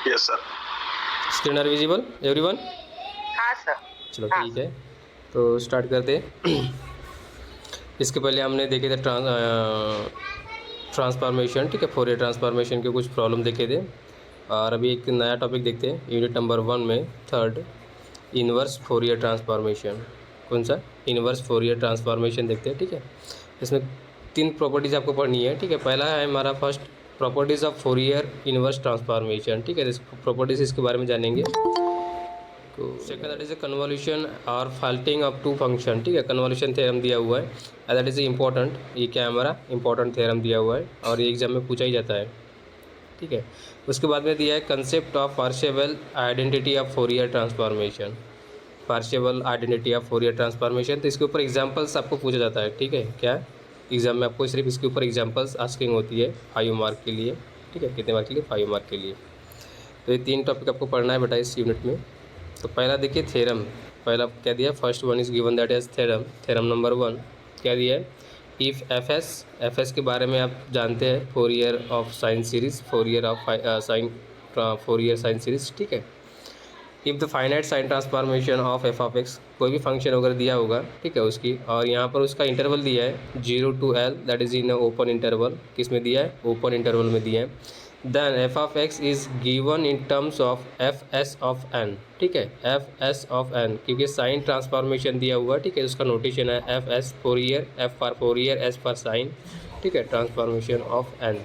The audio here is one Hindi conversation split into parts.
Yes sir. Screen are visible everyone? हाँ सर। चलो हाँ। ठीक है, तो स्टार्ट करते हैं। इसके पहले हमने देखे थे ट्रांसफॉर्मेशन, ठीक है, फोरियर ट्रांसफॉर्मेशन के कुछ प्रॉब्लम देखे थे। और अभी एक नया टॉपिक देखते हैं यूनिट नंबर 1 में, थर्ड, इन्वर्स फोरियर ट्रांसफॉर्मेशन। कौन सा? इन्वर्स फोरियर ट्रांसफॉर्मेशन देखते हैं, ठीक है। इसमें 3 प्रॉपर्टीज़ आपको पढ़नी है, ठीक है। पहला है हमारा first, properties of Fourier inverse transformation, ठीक है। प्रॉपर्टीज़ इसके बारे में जानेंगे। तो second that is a convolution और फाल्टिंग ऑफ टू फंक्शन, ठीक है। कन्वोल्यूशन थ्योरम दिया हुआ है, दैट इज़ इंपॉर्टेंट। ये क्या है हमारा इंपॉर्टेंट थ्योरम दिया हुआ है और ये एग्जाम में पूछा ही जाता है, ठीक है। उसके बाद में दिया है concept of partial identity of Fourier transformation, partial identity of Fourier transformation. तो इसके ऊपर एग्जांपल्स आपको पूछा जाता है, ठीक है। क्या एग्जाम में आपको सिर्फ इसके ऊपर एग्जांपल्स आस्किंग होती है 5 मार्क के लिए, ठीक है। कितने मार्क के लिए? 5 मार्क के लिए। तो ये 3 टॉपिक आपको पढ़ना है बेटा इस यूनिट में। तो पहला देखिए थ्योरम, पहला क्या दिया? First one is given that is theorem. Theorem number 1 क्या दिया है? इफ़ एफ एस के बारे में आप जानते हैं, Fourier of sine series, Fourier of sine, Fourier sine series, ठीक है। If the finite sine transformation of F of X, कोई भी फंक्शन वगैरह दिया होगा, ठीक है, उसकी, और यहाँ पर उसका इंटरवल दिया है 0 to L, that is in open interval. किस में दिया है? ओपन इंटरवल में दिया है। Then F of X is given in terms of F S of N, ठीक है, एफ एस ऑफ एन, क्योंकि साइन ट्रांसफॉर्मेशन दिया हुआ है, ठीक है। उसका नोटेशन है F S Fourier, F for Fourier, S for sine, ठीक है, transformation of N.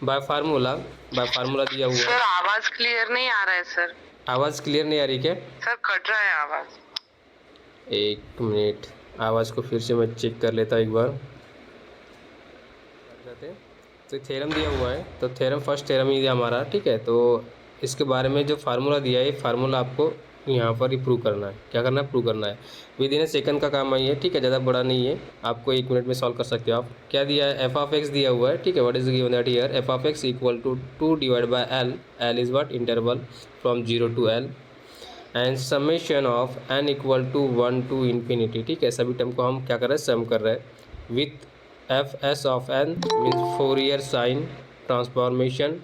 By formula दिया हुआ है। सर आवाज क्लियर नहीं आ रहा है सर। आवाज़ क्लियर नहीं आ रही क्या? सर कट रहा है आवाज। एक मिनट, आवाज़ को फिर से मैं चेक कर लेता एक बार। तो थ्योरम दिया हुआ है, तो थ्योरम फर्स्ट थ्योरम ही है हमारा, ठीक है। तो इसके बारे में जो फार्मूला दिया है, ये फार्मूला आपको यहाँ पर ही प्रूव करना है। क्या करना है? प्रूव करना है। विद इन ए सेकंड का काम है ये, ठीक है, ज़्यादा बड़ा नहीं है, आपको 1 मिनट में सॉल्व कर सकते हो आप। क्या दिया है? एफ ऑफ एक्स दिया हुआ है, ठीक है। What is given that here? F of x equal to 2 divide by L, L is what? Interval from 0 to L, and summation of N equal to 1 to infinity, ठीक है। सभी टर्म को हम क्या कर रहे हैं? सम कर रहे हैं with F S of N means Fourier sine transformation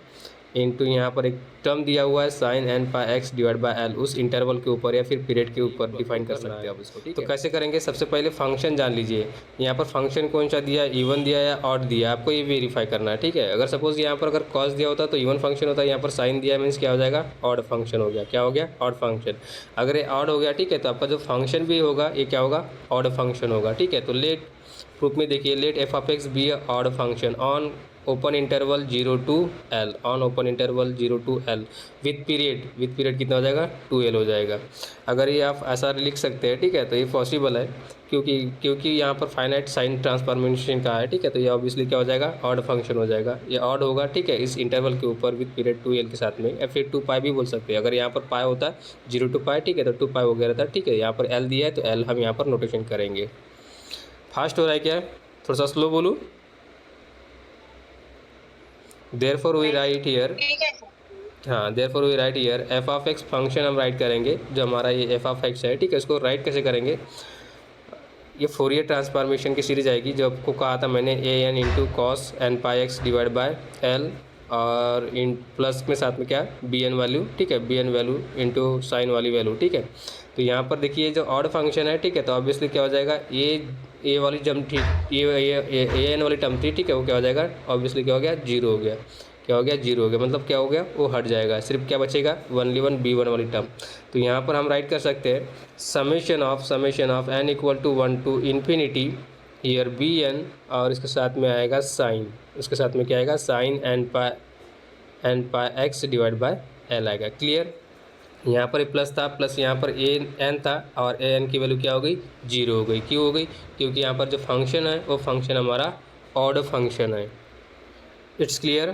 into, यहाँ पर एक टर्म दिया हुआ है sine N pi x divide by L, उस इंटरवल के ऊपर या फिर पीरियड के ऊपर डिफाइन कर सकते हैं आप इसको, ठीक है। तो कैसे करेंगे? सबसे पहले फंक्शन जान लीजिए। यहाँ पर फंक्शन कौन सा दिया है? इवन दिया या ऑड दिया है, आपको ये वेरीफाई करना है, ठीक है। अगर सपोज यहाँ पर अगर कॉस दिया होता तो इवन फंक्शन होता है, यहाँ पर साइन दिया मीन्स क्या हो जाएगा? ऑड फंक्शन हो गया। क्या हो गया? Odd function. अगर ये ऑड हो गया, ठीक है, तो आपका जो फंक्शन भी होगा ये क्या होगा? ऑड फंक्शन होगा, ठीक है। तो लेट प्रूफ में देखिए, let F of X be odd function on open interval 0 to L, on open interval 0 to L with period कितना हो जाएगा? 2L हो जाएगा। अगर ये आप ऐसा लिख सकते हैं, ठीक है, तो ये पॉसिबल है, क्योंकि यहाँ पर फाइनाइट साइन ट्रांसफॉर्मेशन का है, ठीक है। तो ये ऑब्वियसली क्या हो जाएगा? ऑड फंक्शन हो जाएगा। ये ऑड होगा, ठीक है, इस इंटरवल के ऊपर विथ पीरियड 2L के साथ में, या फिर 2 पाई भी बोल सकते हैं। अगर यहाँ पर पाई होता 0 to पाई, ठीक है, तो 2 पाई हो गया रहता, ठीक है। यहाँ पर L दिया है तो L हम यहाँ पर नोटेशन करेंगे। फास्ट हो रहा है क्या? थोड़ा सा स्लो बोलूँ? therefore we write here, हाँ, therefore we write here f of x function हम राइट करेंगे, जो हमारा ये f of x है, ठीक है। इसको राइट कैसे करेंगे? ये फोरियर ट्रांसफॉर्मेशन की सीरीज आएगी, जो आपको कहा था मैंने, A N into cos N pi x divide by L, और इन प्लस में साथ में क्या? बी एन वैल्यू, ठीक है, B N value into sine वाली वैल्यू, ठीक है। तो यहाँ पर देखिए जो ऑड फंक्शन है, ठीक है, तो ऑब्वियसली क्या हो जाएगा? ए वाली जम थी, ए एन वाली टर्म थी, ठीक है, वो क्या हो जाएगा? ऑब्वियसली क्या हो गया? 0 हो गया। क्या हो गया? 0 हो गया। मतलब क्या हो गया? वो हट जाएगा, सिर्फ क्या बचेगा? ओनली वन बी वन वाली टर्म। तो यहाँ पर हम राइट कर सकते हैं summation of N equal to 1 to infinity, here B N, और इसके साथ में आएगा साइन, इसके साथ में क्या आएगा? Sine N pi x divide by L आएगा। क्लियर? यहाँ पर प्लस था, प्लस यहाँ पर ए एन था, और ए एन की वैल्यू क्या हो गई? 0 हो गई। क्यों हो गई? क्योंकि यहाँ पर जो फंक्शन है वो फंक्शन हमारा ऑड फंक्शन है। It's clear?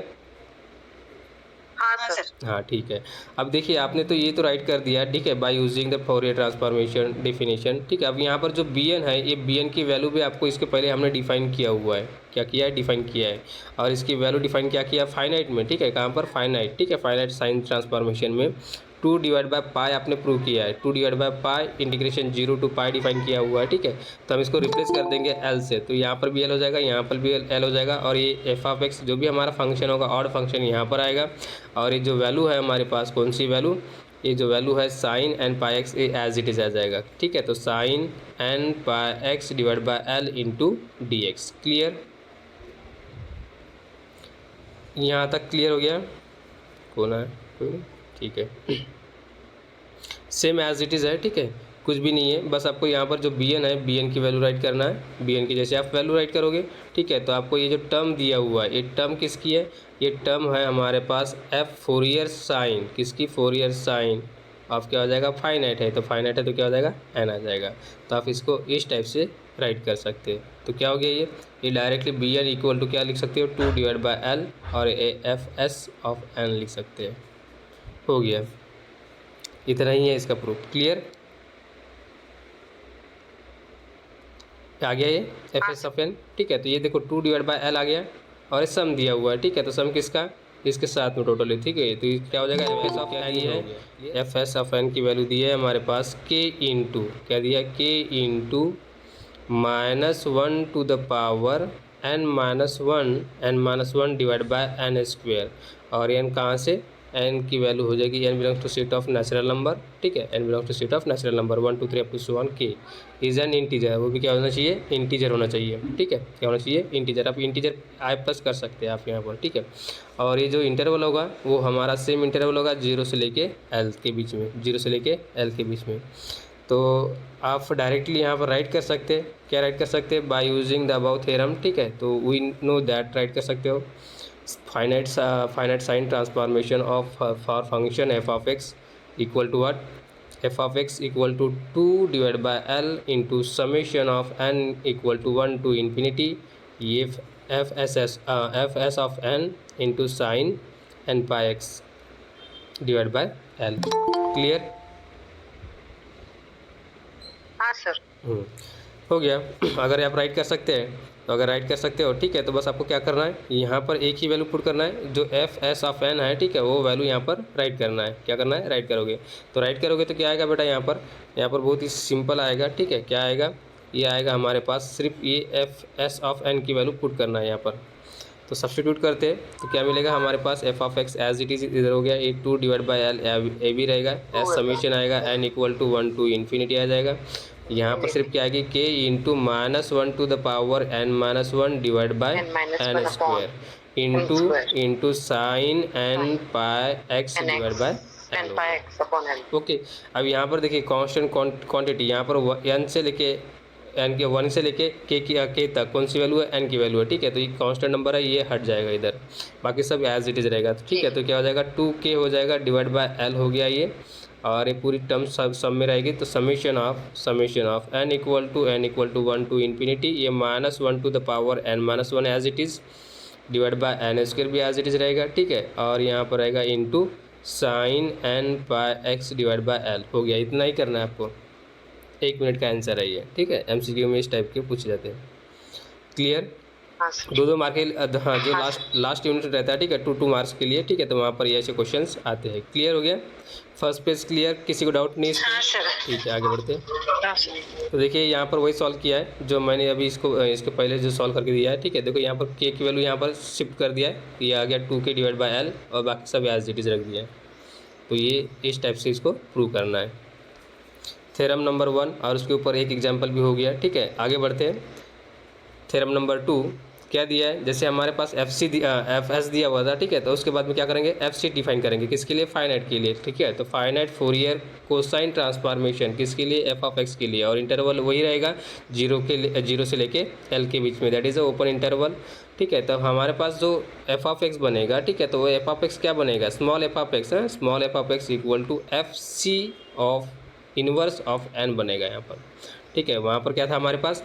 हाँ सर। हाँ, ठीक है। अब देखिए, आपने तो ये तो राइट कर दिया, ठीक है, by using the Fourier transformation definition, ठीक है। अब यहाँ पर जो बी एन है, ये बी एन की वैल्यू भी आपको इसके पहले हमने डिफाइन किया हुआ है। क्या किया है? डिफाइन किया है। और इसकी वैल्यू डिफाइन क्या किया? फाइनाइट में, ठीक है। कहाँ पर? फाइनाइट, ठीक है, फाइनाइट साइन ट्रांसफॉर्मेशन में 2 डिवाइड बाय पाई आपने प्रूव किया है, 2 divide by pi integration 0 to pi define किया हुआ है, ठीक है। तो हम इसको रिप्लेस कर देंगे एल से, तो यहाँ पर भी एल हो जाएगा, यहाँ पर भी एल हो जाएगा, और ये एफ ऑफ एक्स जो भी हमारा फंक्शन होगा ऑड फंक्शन यहाँ पर आएगा, और ये जो वैल्यू है हमारे पास कौन सी वैल्यू, ये जो वैल्यू है sine N pi X as it is आ जाएगा, ठीक है। तो sine N pi x divide by L into D x. Clear, यहाँ तक क्लियर हो गया? कौन है? कोई नहीं, ठीक है। सेम एज इट इज़ है, ठीक है, कुछ भी नहीं है, बस आपको यहाँ पर जो बी एन है, बी एन की वैल्यू राइट करना है। बी एन की जैसे आप वैल्यू राइट करोगे, ठीक है, तो आपको ये जो टर्म दिया हुआ है, ये टर्म किसकी है? ये टर्म है हमारे पास एफ फोरियर साइन, किसकी? फोरियर साइन ऑफ क्या हो जाएगा? फाइनाइट है, तो फाइनाइट है तो क्या हो जाएगा? एन आ जाएगा। तो आप इसको इस टाइप से राइट कर सकते हैं। तो क्या हो गया ये directly B N equal to क्या लिख सकते हो? 2 डिवाइड बाई एल, और a F S of N लिख सकते हैं। हो गया, इतना ही है इसका प्रूफ। क्लियर, आ गया ये एफ एस ऑफ एन, ठीक है। तो ये देखो 2 डिवाइड बाई एल आ गया, और सम दिया हुआ है, ठीक है। तो सम किसका? इसके साथ में टोटल है, ठीक है। तो ये क्या हो जाएगा? एफ एस ऑफ एन है, एफ एस ऑफ एन की वैल्यू दी है हमारे पास के इंटू क्या दिया? K into -1 to the power n-1 divide by N square, और एन कहाँ से? एन की वैल्यू हो जाएगी, N belongs to set of natural number, ठीक है। N belongs to set of natural number 1 2 3 up to so on K is an integer, वो भी क्या होना चाहिए? इंटीजर होना चाहिए, ठीक है। क्या होना चाहिए? इंटीजर। आप इंटीजर आई प्लस कर सकते हैं आप यहाँ पर, ठीक है। और ये जो इंटरवल होगा वो हमारा सेम इंटरवल होगा 0 से लेके एल के बीच में, 0 से लेके एल के बीच में। तो आप डायरेक्टली यहाँ पर राइट कर सकते हैं, क्या राइट कर सकते हैं? By using the above theorem, ठीक है। तो वी नो दैट राइट कर सकते हो finite sine transformation of for function F of x equal to what? F of x equal to 2 divide by L into summation of N equal to 1 to infinity ये F S of N into sine N pi x divide by L. Clear? हाँ सर। हो गया। अगर आप राइट कर सकते हैं तो अगर राइट कर सकते हो, ठीक है, तो बस आपको क्या करना है? यहाँ पर एक ही वैल्यू पुट करना है, जो एफ एस ऑफ एन है, ठीक है, वो वैल्यू यहाँ पर राइट करना है। क्या करना है? राइट करोगे। तो राइट करोगे तो क्या आएगा बेटा? यहाँ पर बहुत ही सिंपल आएगा, ठीक है। क्या आएगा? ये आएगा हमारे पास, सिर्फ ये एफ एस ऑफ एन की वैल्यू पुट करना है यहाँ पर। तो सब्स्टिट्यूट करते हैं तो क्या मिलेगा हमारे पास? F of x as it is इधर हो गया, ये 2 डिवाइड बाई एल ए भी रहेगा, एस समीशन आएगा N equal to 1 to infinity आ जाएगा। यहाँ पर सिर्फ क्या आएगी? K into -1 to the power n-1 divide by N square into sine N pi x divide by N. Okay, अब यहाँ पर देखिए कांस्टेंट क्वांटिटी, यहाँ पर एन से लेके एन के 1 से लेके के तक कौन सी वैल्यू है? एन की वैल्यू है, ठीक है। तो ये कांस्टेंट नंबर है, ये हट जाएगा इधर, बाकी सब एज इट इज रहेगा, ठीक है। तो क्या हो जाएगा? 2k हो जाएगा डिवाइड बाय एल हो गया ये, और ये पूरी टर्म सब में रहेगी। तो summation of n equal to 1 to infinity ये -1 to the power n-1 as it is divide by N square भी एज इट इज़ रहेगा, ठीक है। और यहाँ पर रहेगा into sine N pi x divide by L. हो गया, इतना ही करना है आपको। 1 मिनट का आंसर है ये, ठीक है। MCQ में इस टाइप के पूछ जाते हैं। क्लियर? 2 मार्क के, हाँ, जो लास्ट यूनिट रहता है, ठीक है, 2 मार्क्स के लिए, ठीक है। तो वहाँ पर ये ऐसे क्वेश्चंस आते हैं। क्लियर हो गया? First page clear? किसी को डाउट नहीं? ठीक है, आगे बढ़ते हैं। तो देखिए यहाँ पर वही सॉल्व किया है जो मैंने अभी इसके पहले जो सॉल्व करके दिया है, ठीक है। देखो यहाँ पर के की वैल्यू यहाँ पर शिफ्ट कर दिया है, ये आ गया 2k डिवाइड बाई एल, और बाकी सब एज इट इज रख दिया है। तो ये इस टाइप से इसको प्रूव करना है। थ्योरम नंबर 1 और उसके ऊपर एक एग्जाम्पल भी हो गया, ठीक है। आगे बढ़ते हैं। थ्योरम नंबर 2 क्या दिया है? जैसे हमारे पास एफ एस दिया हुआ था, ठीक है। तो उसके बाद में क्या करेंगे? एफ सी डिफाइन करेंगे, किसके लिए? फाइनाइट के लिए, ठीक है। तो फाइनाइट फोरियर कोसाइन ट्रांसफॉर्मेशन किसके लिए? एफ ऑफ एक्स के लिए, और इंटरवल वही रहेगा 0 से लेके एल के बीच में, that is a open interval, ठीक है। तो हमारे पास जो एफ ऑफ एक्स बनेगा, ठीक है, तो वो एफ ऑफ एक्स क्या बनेगा? स्मॉल एफ ऑफ एक्स है, small F of x equal to F C of inverse of N बनेगा यहाँ पर, ठीक है। वहाँ पर क्या था हमारे पास?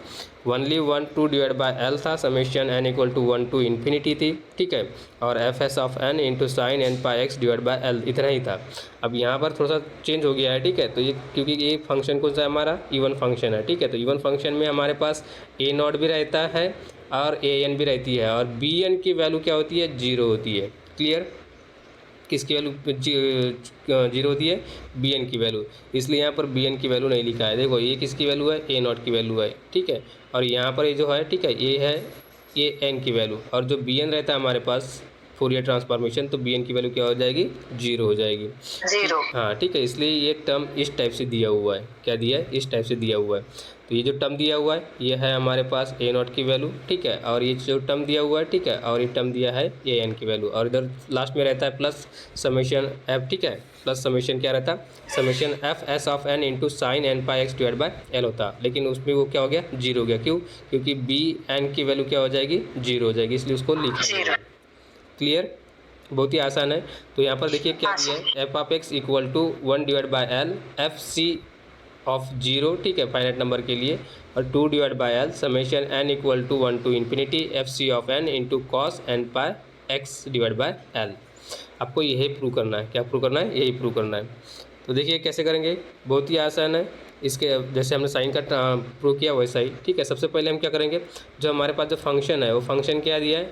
1 डिवाइड बाय एल था, summation N equal to 1 to infinity थी, ठीक है। और F S of N into sine N pi x divide by L, इतना ही था। अब यहाँ पर थोड़ा सा चेंज हो गया है, ठीक है। तो ये क्योंकि ये फंक्शन कौन सा है हमारा? इवन फंक्शन है, ठीक है। तो इवन फंक्शन में हमारे पास ए नॉट भी रहता है और ए एन भी रहती है, और बी एन की वैल्यू क्या होती है? 0 होती है। क्लियर? किसकी वैल्यू जीरो होती है, बी एन की वैल्यू, इसलिए यहाँ पर बी एन की वैल्यू नहीं लिखा है। देखो ये किसकी वैल्यू है, ए नॉट की वैल्यू है, ठीक है। और यहाँ पर ये जो है, ठीक है, ये है ए एन की वैल्यू, और जो बी एन रहता है हमारे पास फोरियर ट्रांसफॉर्मेशन, तो बी एन की वैल्यू क्या हो जाएगी, जीरो हो जाएगी, जीरो। हाँ ठीक है। इसलिए ये टर्म इस टाइप से दिया हुआ है, क्या दिया है, इस टाइप से दिया हुआ है। तो ये जो टर्म दिया हुआ है ये है हमारे पास ए नॉट की वैल्यू, ठीक है, और ये जो टर्म दिया हुआ है, ठीक है, और ये टर्म दिया है ए एन की वैल्यू, और इधर लास्ट में रहता है प्लस समेशन एफ, ठीक है, प्लस समेशन क्या रहता है, summation F S of N into sine N pi x divide by L होता, लेकिन उसमें वो क्या हो गया, जीरो हो गया। क्यों, क्योंकि बी एन की वैल्यू क्या हो जाएगी, जीरो हो जाएगी, इसलिए उसको लिखा। क्लियर, बहुत ही आसान है। तो यहाँ पर देखिए क्या दिया है, F of x equal to 1 divide by L F C of zero, ठीक है, फाइनाइट नंबर के लिए, और 2 divide by L summation N equal to 1 to infinity F C of N into cos N pi x divide by L. आपको यही प्रूव करना है, क्या प्रूव करना है, यही प्रूव करना है। तो देखिए कैसे करेंगे, बहुत ही आसान है। इसके जैसे हमने साइन का प्रूव किया वैसा ही, ठीक है। सबसे पहले हम क्या करेंगे, जो हमारे पास जो फंक्शन है वो फंक्शन क्या दिया है,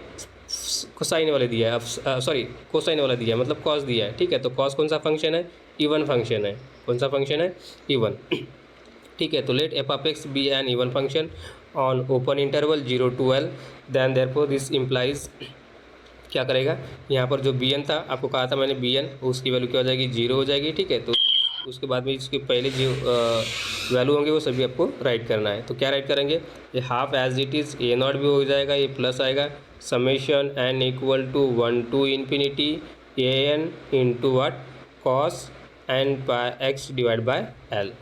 कोसाइन वाले दिया है, अब सॉरी कोसाइन वाला दिया है, मतलब कॉस दिया है, ठीक है। तो कॉस कौन सा फंक्शन है, इवन फंक्शन है, कौन सा फंक्शन है, इवन, ठीक है। तो let F of X be an even function on open interval 0 to L, then therefore this implies, क्या करेगा, यहाँ पर जो बी एन था, आपको कहा था मैंने बी एन, उसकी वैल्यू क्या हो जाएगी, जीरो हो जाएगी, ठीक है। तो उसके बाद में इसके पहले जो वैल्यू होंगे वो सभी आपको राइट करना है। तो क्या राइट करेंगे, ये half as it is A naught भी हो जाएगा, ये प्लस आएगा, summation N equal to 1 to infinity A N into what, cos N by X divide by L,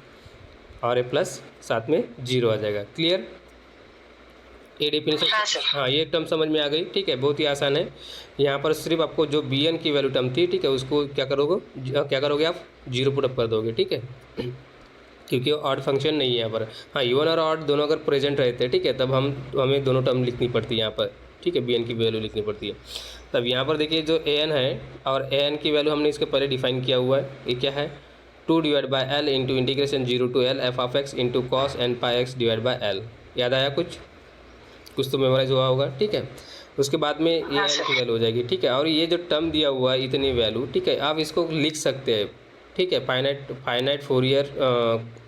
और ए प्लस साथ में जीरो आ जाएगा। क्लियर, ये डेफिनेशन, हाँ ये टर्म समझ में आ गई, ठीक है, बहुत ही आसान है। यहाँ पर सिर्फ आपको जो बी एन की वैल्यू टर्म थी, ठीक है, उसको क्या करोगे आप, जीरो पुट अप कर दोगे, ठीक है, क्योंकि ऑड फंक्शन नहीं है यहाँ पर। हाँ इवन और ऑड दोनों अगर प्रेजेंट रहते हैं, ठीक है, तब हमें दोनों टर्म लिखनी पड़ती है यहाँ पर, ठीक है, बी एन की वैल्यू लिखनी पड़ती है। तब यहाँ पर देखिए जो ए एन है और ए एन की वैल्यू हमने इसके पहले डिफाइन किया हुआ है, ये क्या है, 2 divide by L into integration 0 to L F of x into cos N pi x divide by L. याद आया, कुछ तो मेमोराइज हुआ होगा, ठीक है। उसके बाद में ए एन की वैल्यू हो जाएगी, ठीक है, और ये जो टर्म दिया हुआ है इतनी वैल्यू, ठीक है, आप इसको लिख सकते हैं, ठीक है, फाइनाइट फोरियर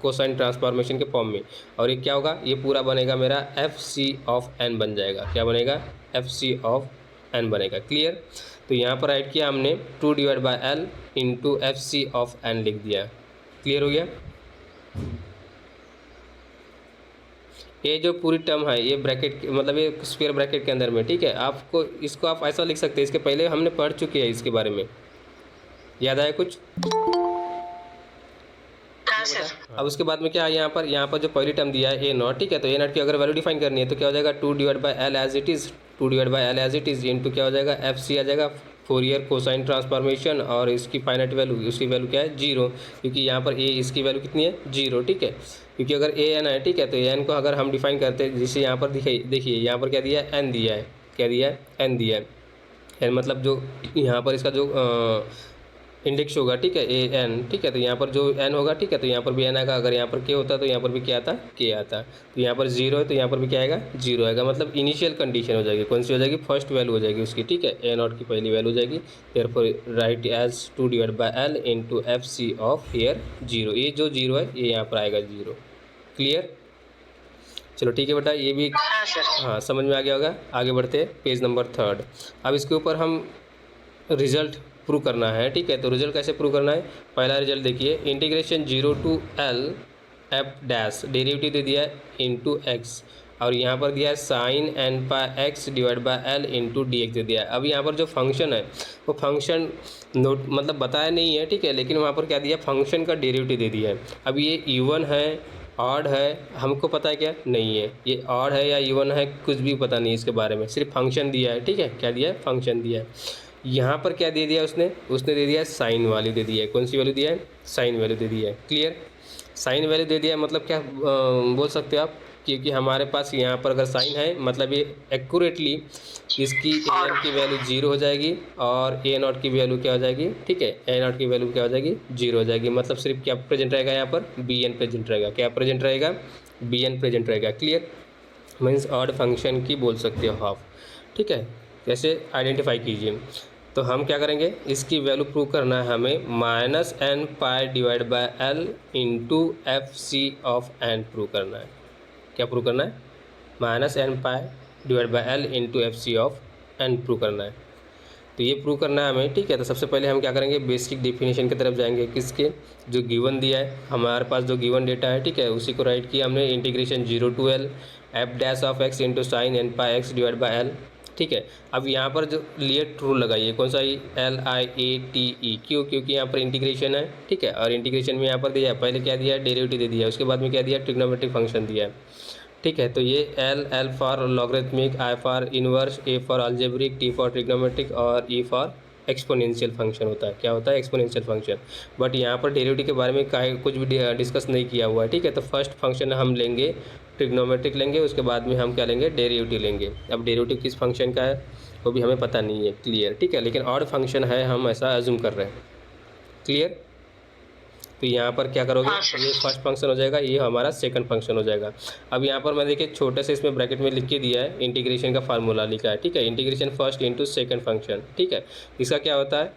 कोसाइन ट्रांसफॉर्मेशन के फॉर्म में। और ये क्या होगा, ये पूरा बनेगा मेरा एफ सी ऑफ एन बन जाएगा, क्या बनेगा, एफ सी ऑफ एन बनेगा। क्लियर, तो यहाँ पर राइट किया हमने 2 divide by L into F C of N लिख दिया। क्लियर हो गया, ये जो पूरी टर्म है ये ब्रैकेट मतलब ये स्क्वायर ब्रैकेट के अंदर में, ठीक है। आपको इसको आप ऐसा लिख सकते हैं, इसके पहले हमने पढ़ चुके हैं इसके बारे में, याद आया कुछ, अब उसके बाद में क्या है, यहाँ पर जो पहली टर्म दिया है ए नॉट, ठीक है, तो ए नॉट की अगर वैल्यू डिफाइन करनी है तो क्या हो जाएगा, 2 divide by L as it is, 2 divide by L as it is into क्या हो जाएगा, एफ सी आ जाएगा, फोरियर कोसाइन ट्रांसफॉर्मेशन, और इसकी फाइनाइट वैल्यू, उसकी वैल्यू क्या है, जीरो, क्योंकि यहाँ पर ए इसकी वैल्यू कितनी है, जीरो, ठीक है। क्योंकि अगर ए एन है, ठीक है, तो ए एन को अगर हम डिफाइन करते हैं, जिसे यहाँ पर देखिए यहाँ पर क्या दिया है, एन दिया है, क्या दिया है, एन दिया है, एन मतलब जो यहाँ पर इसका जो इंडेक्स होगा, ठीक है, ए एन, ठीक है, तो यहाँ पर जो एन होगा, ठीक है, तो यहाँ पर भी एन आएगा, अगर यहाँ पर के होता तो यहाँ पर भी क्या आता, के आता, तो यहाँ पर जीरो है तो यहाँ पर भी क्या आएगा, जीरो आएगा, मतलब इनिशियल कंडीशन हो जाएगी, कौन सी हो जाएगी, फर्स्ट वैल्यू हो जाएगी उसकी, ठीक है, ए नॉट की पहली वैल्यू हो जाएगी, therefore write as 2 divide by L into F C of here zero, ये जो जीरो है ये यहाँ पर आएगा जीरो। क्लियर, चलो ठीक है बेटा, ये भी हाँ समझ में आ गया होगा। आगे बढ़ते हैं, पेज नंबर 3। अब इसके ऊपर हम रिजल्ट प्रूव करना है, ठीक है। तो रिजल्ट कैसे प्रूव करना है, पहला रिजल्ट देखिए, integration 0 to L F dash, derivative दे दिया है इंटू एक्स, और यहाँ पर दिया है sine N pi x divide by L into D X दे दिया है। अब यहाँ पर जो फंक्शन है वो फंक्शन नोट मतलब बताया नहीं है, ठीक है, लेकिन वहाँ पर क्या दिया, फंक्शन का डेरिवेटिव दे दिया है। अब ये इवन है, ऑड है, हमको पता है क्या, नहीं है, ये ऑड है या इवन है कुछ भी पता नहीं इसके बारे में, सिर्फ फंक्शन दिया है, ठीक है, क्या दिया है, फंक्शन दिया है। यहाँ पर क्या दे दिया उसने दे दिया है साइन वैल्यू दे दिया है, कौन सी वैल्यू दिया है, साइन वैल्यू दे दिया है। क्लियर, साइन वैल्यू दे दिया है मतलब क्या बोल सकते हो आप, क्योंकि हमारे पास यहाँ पर अगर साइन है मतलब ये एक्यूरेटली इसकी ए एन की वैल्यू जीरो हो जाएगी और ए नॉट की वैल्यू क्या हो जाएगी, ठीक है, ए नॉट की वैल्यू क्या हो जाएगी, जीरो हो जाएगी, मतलब सिर्फ क्या प्रेजेंट रहेगा, यहाँ पर बी एन प्रेजेंट रहेगा, क्या प्रेजेंट रहेगा, बी एन प्रेजेंट रहेगा। क्लियर, मीन्स ऑड फंक्शन की बोल सकते हो हाफ, ठीक है, कैसे आइडेंटिफाई कीजिए। तो हम क्या करेंगे, इसकी वैल्यू प्रूव करना है हमें, minus N pi divide by L into F C of N prove करना है। क्या प्रूव करना है, minus N pi divide by L into F C of N prove करना है। तो ये प्रूव करना है हमें, ठीक है। तो सबसे पहले हम क्या करेंगे, बेसिक डेफिनेशन की तरफ जाएंगे, किसके, जो गिवन दिया है हमारे पास, जो गिवन डेटा है, ठीक है, उसी को राइट किया हमने। Integration 0 to L F dash of x into sine N pi x divide by L, ठीक है। अब यहाँ पर जो लिए रूल लगाइए, कौन सा, L I A T E, क्यों, क्योंकि यहाँ पर इंटीग्रेशन है, ठीक है। और इंटीग्रेशन में यहाँ पर दिया है, पहले क्या दिया है, डेरिवेटिव दे दिया है, उसके बाद में क्या दिया है, ट्रिग्नोमेट्रिक फंक्शन दिया है, ठीक है। तो ये L for logarithmic, I for inverse, A for algebraic, T for trigonometric और ई फॉर एक्सपोनेंशियल फंक्शन होता है। क्या होता है, एक्सपोनेंशियल फंक्शन। बट यहाँ पर डेरिवेटिव के बारे में कुछ भी डिस्कस नहीं किया हुआ है, ठीक है। तो फर्स्ट फंक्शन हम लेंगे ट्रिग्नोमेट्रिक लेंगे, उसके बाद में हम क्या लेंगे, डेरिवेटिव लेंगे। अब डेरिवेटिव किस फंक्शन का है वो भी हमें पता नहीं है, क्लियर, ठीक है। लेकिन ऑड फंक्शन है, हम ऐसा अज्यूम कर रहे हैं, क्लियर। तो यहाँ पर क्या करोगे, ये फर्स्ट फंक्शन हो जाएगा, ये हमारा सेकंड फंक्शन हो जाएगा। अब यहाँ पर मैं देखिए छोटे से इसमें ब्रैकेट में लिख के दिया है, इंटीग्रेशन का फार्मूला लिखा है, ठीक है। Integration first into second function, ठीक है। इसका क्या होता है,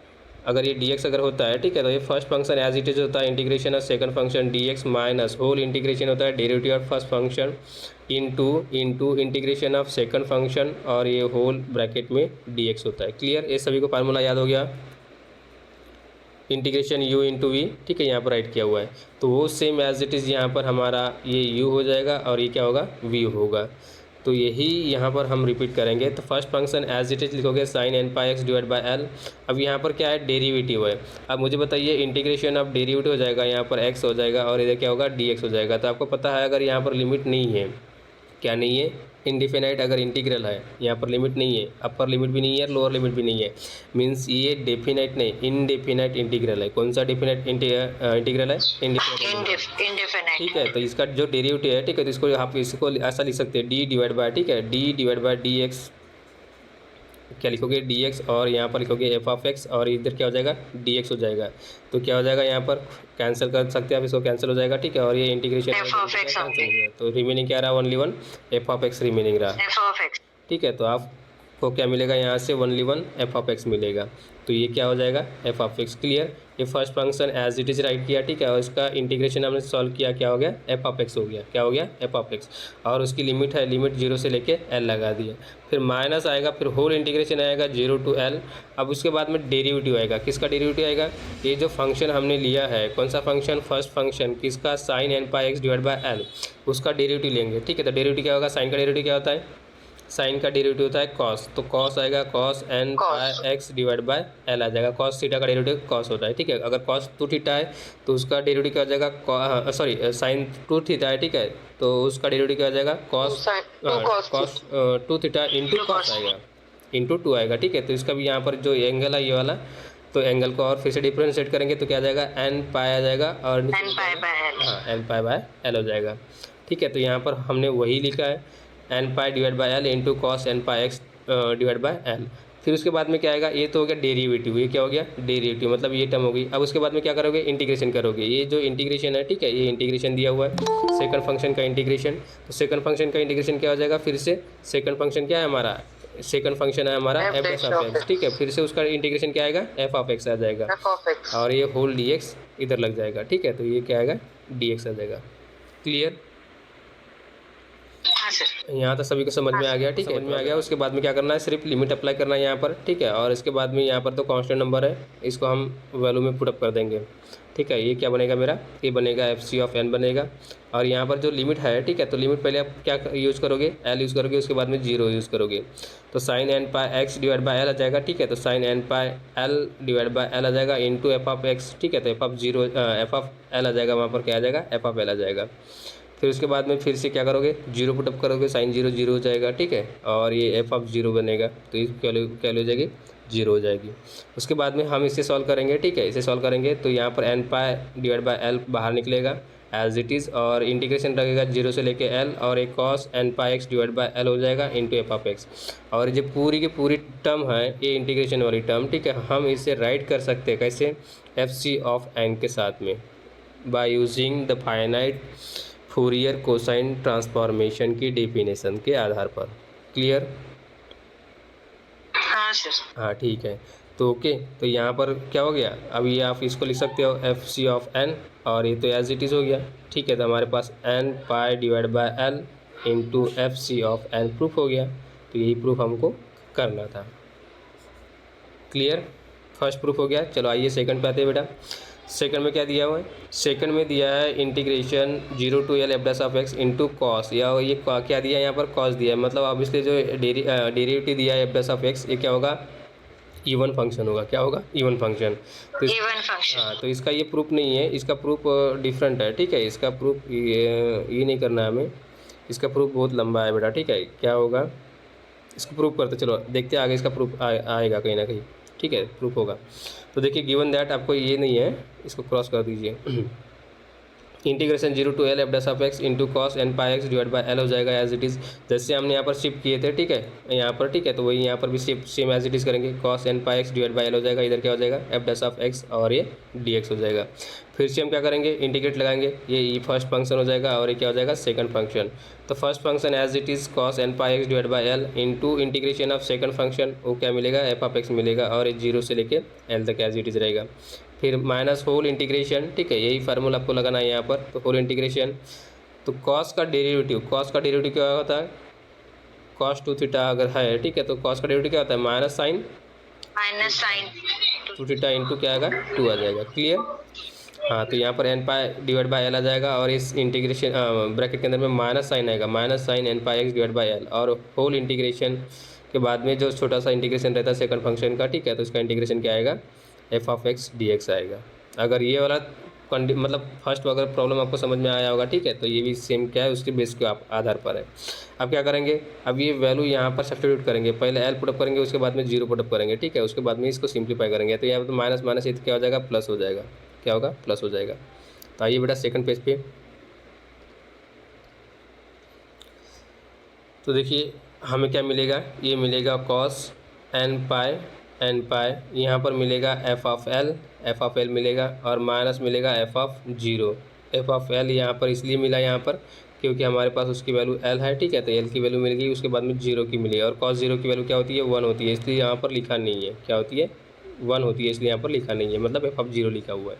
अगर ये dx अगर होता है, ठीक है, तो ये first function as it is होता है, integration of second function dx minus whole integration होता है derivative of first function into integration of second function, और ये होल ब्रैकेट में dx होता है, क्लियर। ये सभी को फार्मूला याद हो गया, इंटीग्रेशन u इंटू वी, ठीक है, यहाँ पर राइट किया हुआ है। तो वो सेम एज इट इज़ यहाँ पर हमारा ये u हो जाएगा और ये क्या होगा, v होगा। तो यही यहाँ पर हम रिपीट करेंगे। तो first function as it is लिखोगे sine N pi x divide by L. अब यहाँ पर क्या है, डेरिवेटिव है। अब मुझे बताइए, इंटीग्रेशन ऑफ डेरिवेटिव हो जाएगा, यहाँ पर x हो जाएगा और इधर क्या होगा, dx हो जाएगा। तो आपको पता है अगर यहाँ पर लिमिट नहीं है, क्या नहीं है, इनडिफिनाइट अगर इंटीग्रल है, यहाँ पर लिमिट नहीं है, अपर लिमिट भी नहीं है, लोअर लिमिट भी नहीं है, मीन्स ये डेफिनाइट नहीं, इनडेफिनाइट इंटीग्रल है। कौन सा डेफिनाइट इंटीग्रल है, इनडेफिनाइट, ठीक है। तो इसका जो डेरिवेटिव है, ठीक है, तो इसको आप इसको ऐसा लिख सकते हैं, डी डिवाइड बाय, ठीक है, D divide by D x, क्या लिखोगे, dx, और यहाँ पर लिखोगे एफ ऑफ एक्स, और इधर क्या हो जाएगा, dx हो जाएगा। तो क्या हो जाएगा, यहाँ पर कैंसिल कर सकते हैं आप, इसको कैंसिल हो जाएगा, ठीक है। और ये इंटीग्रेशन कैंसिल हो गया, तो रिमेनिंग क्या रहा, only one F of X remaining रहा, ठीक है। तो आपको क्या मिलेगा, यहाँ से only one F of X मिलेगा। तो ये क्या हो जाएगा, एफ ऑफ एक्स, क्लियर। ये first function as it is write किया, ठीक है, और इसका इंटीग्रेशन हमने सॉल्व किया, क्या हो गया, एफ ऑफ एक्स हो गया, क्या हो गया, एफ ऑफ एक्स। और उसकी लिमिट है, लिमिट 0 से लेके एल लगा दिया, फिर माइनस आएगा, फिर होल इंटीग्रेशन आएगा 0 टू एल। अब उसके बाद में डेरिवेटिव आएगा, किसका डेरिवेटिव आएगा, ये जो फंक्शन हमने लिया है, कौन सा फंक्शन, फर्स्ट फंक्शन, किसका, sine N pi x divide by L, उसका डेरिवेटिव लेंगे, ठीक है। तो डेरिवेटिव क्या होगा, साइन का डेरिवेटिव क्या होता है, साइन का डेरिवेटिव होता है कॉस, तो कॉस आएगा cos N pi x divide by L आ जाएगा। कॉस थीटा का डेरिवेटिव कॉस होता है, ठीक है। अगर कॉस 2 थीटा है तो उसका डेरिवेटिव क्या हो जाएगा, सॉरी साइन 2 थीटा है, ठीक है, तो उसका डेरिवेटिव क्या हो जाएगा, कॉस 2 थीटा इंटू कॉस आएगा, इंटू 2 आएगा, ठीक है। तो इसका भी यहाँ पर जो एंगल है ये वाला, तो एंगल को और फिर से डिफरेंशिएट करेंगे तो क्या आ जाएगा, एन पाई आ जाएगा, और एन पाई बाय एल हो जाएगा, ठीक है। तो यहाँ पर हमने वही लिखा है, n pi divide by l into cos N pi x divide by l. फिर उसके बाद में क्या आएगा, ये तो हो गया डेरिवेटिव, ये क्या हो गया, डेरिवेटिव, मतलब ये टर्म होगी। अब उसके बाद में क्या करोगे, इंटीग्रेशन करोगे, ये जो इंटीग्रेशन है, ठीक है, ये इंटीग्रेशन दिया हुआ है सेकंड फंक्शन का इंटीग्रेशन। तो सेकंड फंक्शन का इंटीग्रेशन क्या हो जाएगा, फिर से सेकंड फंक्शन क्या है हमारा, सेकंड फंक्शन है हमारा एफ डैश ऑफ एक्स, ठीक है, फिर से उसका इंटीग्रेशन क्या आएगा, एफ ऑफ एक्स आ जाएगा, और ये होल डी एक्स इधर लग जाएगा, ठीक है। तो ये क्या आएगा, डी एक्स आ जाएगा, क्लियर। यहाँ तक सभी को समझ में आ गया, ठीक है, समझ में आ गया। उसके बाद में क्या करना है, सिर्फ लिमिट अप्लाई करना है यहाँ पर, ठीक है। और इसके बाद में यहाँ पर तो कांस्टेंट नंबर है, इसको हम वैल्यू में पुटअप कर देंगे, ठीक है। ये क्या बनेगा मेरा, ये बनेगा एफ सी ऑफ एन बनेगा। और यहाँ पर जो लिमिट है, ठीक है, तो लिमिट पहले आप क्या यूज़ करोगे, एल यूज़ करोगे, उसके बाद में 0 यूज़ करोगे, तो sine N pi x divide by L आ जाएगा, ठीक है। तो sine N pi L divide by L आ जाएगा इंटू एफ ऑफ एक्स, ठीक है। तो एफ ऑफ एल आ जाएगा, वहाँ पर क्या आ जाएगा, एफ ऑफ एल आ जाएगा। फिर उसके बाद में फिर से क्या करोगे, 0 पुटअप करोगे, साइन 0 0 हो जाएगा, ठीक है। और ये एफ ऑफ 0 बनेगा, तो इस क्या हो जाएगी, 0 हो जाएगी। उसके बाद में हम इसे सॉल्व करेंगे, ठीक है, इसे सॉल्व करेंगे तो यहाँ पर N pi divide by l बाहर निकलेगा एज इट इज़, और इंटीग्रेशन लगेगा 0 से लेके एल, और एक cos N pi x divide by l हो जाएगा इंटू एफ ऑफ एक्स। और ये पूरी की पूरी टर्म है, ये इंटीग्रेशन वाली टर्म, ठीक है, हम इसे राइट कर सकते हैं कैसे, एफ सी ऑफ एन के साथ में, by using the finite Fourier cosine transformation की डेफिनेशन के आधार पर, क्लियर। हाँ सर, हाँ ठीक है। तो ओके, तो यहाँ पर क्या हो गया, अब ये आप इसको लिख सकते हो एफ सी ऑफ एन, और ये तो एज इट इज़ हो गया। ठीक है, तो हमारे पास N pi divide by L into F C of N proof हो गया। तो यही प्रूफ हमको करना था। क्लियर, फर्स्ट प्रूफ हो गया। चलो आइए सेकंड पे आते हैं बेटा। सेकंड में क्या दिया हुआ है, सेकंड में दिया है integration 0 to L F dash of x into cos, या ये क्या दिया है यहाँ पर, कॉस दिया है। मतलब ऑब्वियसली जो डेरिवेटिव दिया है एफ डैश ऑफ एक्स, ये क्या होगा, इवन फंक्शन होगा। क्या होगा, इवन फंक्शन। तो इवन फंक्शन। हाँ, तो इसका ये प्रूफ नहीं है, इसका प्रूफ डिफरेंट है। ठीक है, इसका प्रूफ ये नहीं करना है हमें, इसका प्रूफ बहुत लंबा है बेटा। ठीक है, क्या होगा, इसको प्रूफ करते, चलो देखते हैं आगे इसका प्रूफ आएगा कहीं ना कहीं। ठीक है, प्रूफ होगा। तो देखिए गिवन दैट, आपको ये नहीं है, इसको क्रॉस कर दीजिए। Integration 0 to L F dash of x into cos N pi x divide by L हो जाएगा एज इट इज़, जैसे हमने यहाँ पर शिफ्ट किए थे। ठीक है, यहाँ पर ठीक है, तो वही यहाँ पर भी shift same as it is करेंगे। Cos N pi x divide by L हो जाएगा, इधर क्या हो जाएगा, एफ डैश ऑफ एक्स, और ये डी एक्स हो जाएगा। फिर से हम क्या करेंगे, इंटीग्रेट लगाएंगे, ये फर्स्ट फंक्शन हो जाएगा, और ये क्या हो जाएगा, सेकंड फंक्शन। तो first function as it is cos N pi x divide by L into integration of second function, वो क्या मिलेगा, एफ ऑफ एक्स मिलेगा, और ये 0 से लेके एल तक एज इट इज़ रहेगा। फिर माइनस होल इंटीग्रेशन, ठीक है, यही फार्मूला आपको लगाना है यहाँ पर। तो होल इंटीग्रेशन, तो कॉस का डेरिवेटिव क्या होता है, कॉस टू थीटा अगर है, ठीक है, तो कॉस का डेरिवेटिव क्या होता है, minus sign to theta into क्या आएगा, 2 आ जाएगा। क्लियर। हाँ, तो यहाँ पर N pi divide by L आ जाएगा, और इस इंटीग्रेशन ब्रैकेट के अंदर में माइनस साइन आएगा, minus sine N pi x divide by L, और होल इंटीग्रेशन के बाद में जो छोटा सा इंटीग्रेशन रहता है सेकंड फंक्शन का, ठीक है, तो इसका इंटीग्रेशन क्या आएगा, F of x d x आएगा। अगर ये वाला मतलब फर्स्ट अगर प्रॉब्लम आपको समझ में आया होगा, ठीक है, तो ये भी सेम क्या है, उसके बेस के आधार पर है। अब क्या करेंगे, अब ये वैल्यू यहाँ पर सब्स्टिट्यूट करेंगे, पहले एल पुटअप करेंगे, उसके बाद में 0 पुटअप करेंगे। ठीक है, उसके बाद में इसको सिंप्लीफाई करेंगे, तो यहाँ पर माइनस माइनस ये क्या हो जाएगा, प्लस हो जाएगा। क्या होगा, प्लस हो जाएगा। तो आइए बेटा सेकंड पेज पे, तो देखिए हमें क्या मिलेगा, ये मिलेगा कॉस एन पाई, यहाँ पर मिलेगा एफ ऑफ एल मिलेगा, और माइनस मिलेगा F of 0। F of L यहाँ पर इसलिए मिला यहाँ पर क्योंकि हमारे पास उसकी वैल्यू एल है। ठीक है, तो एल की वैल्यू मिल गई, उसके बाद में 0 की मिली, और कॉस 0 की वैल्यू क्या होती है, 1 होती है, इसलिए यहाँ पर लिखा नहीं है। क्या होती है, 1 होती है, इसलिए यहाँ पर लिखा नहीं है, मतलब एफ ऑफ 0 लिखा हुआ है।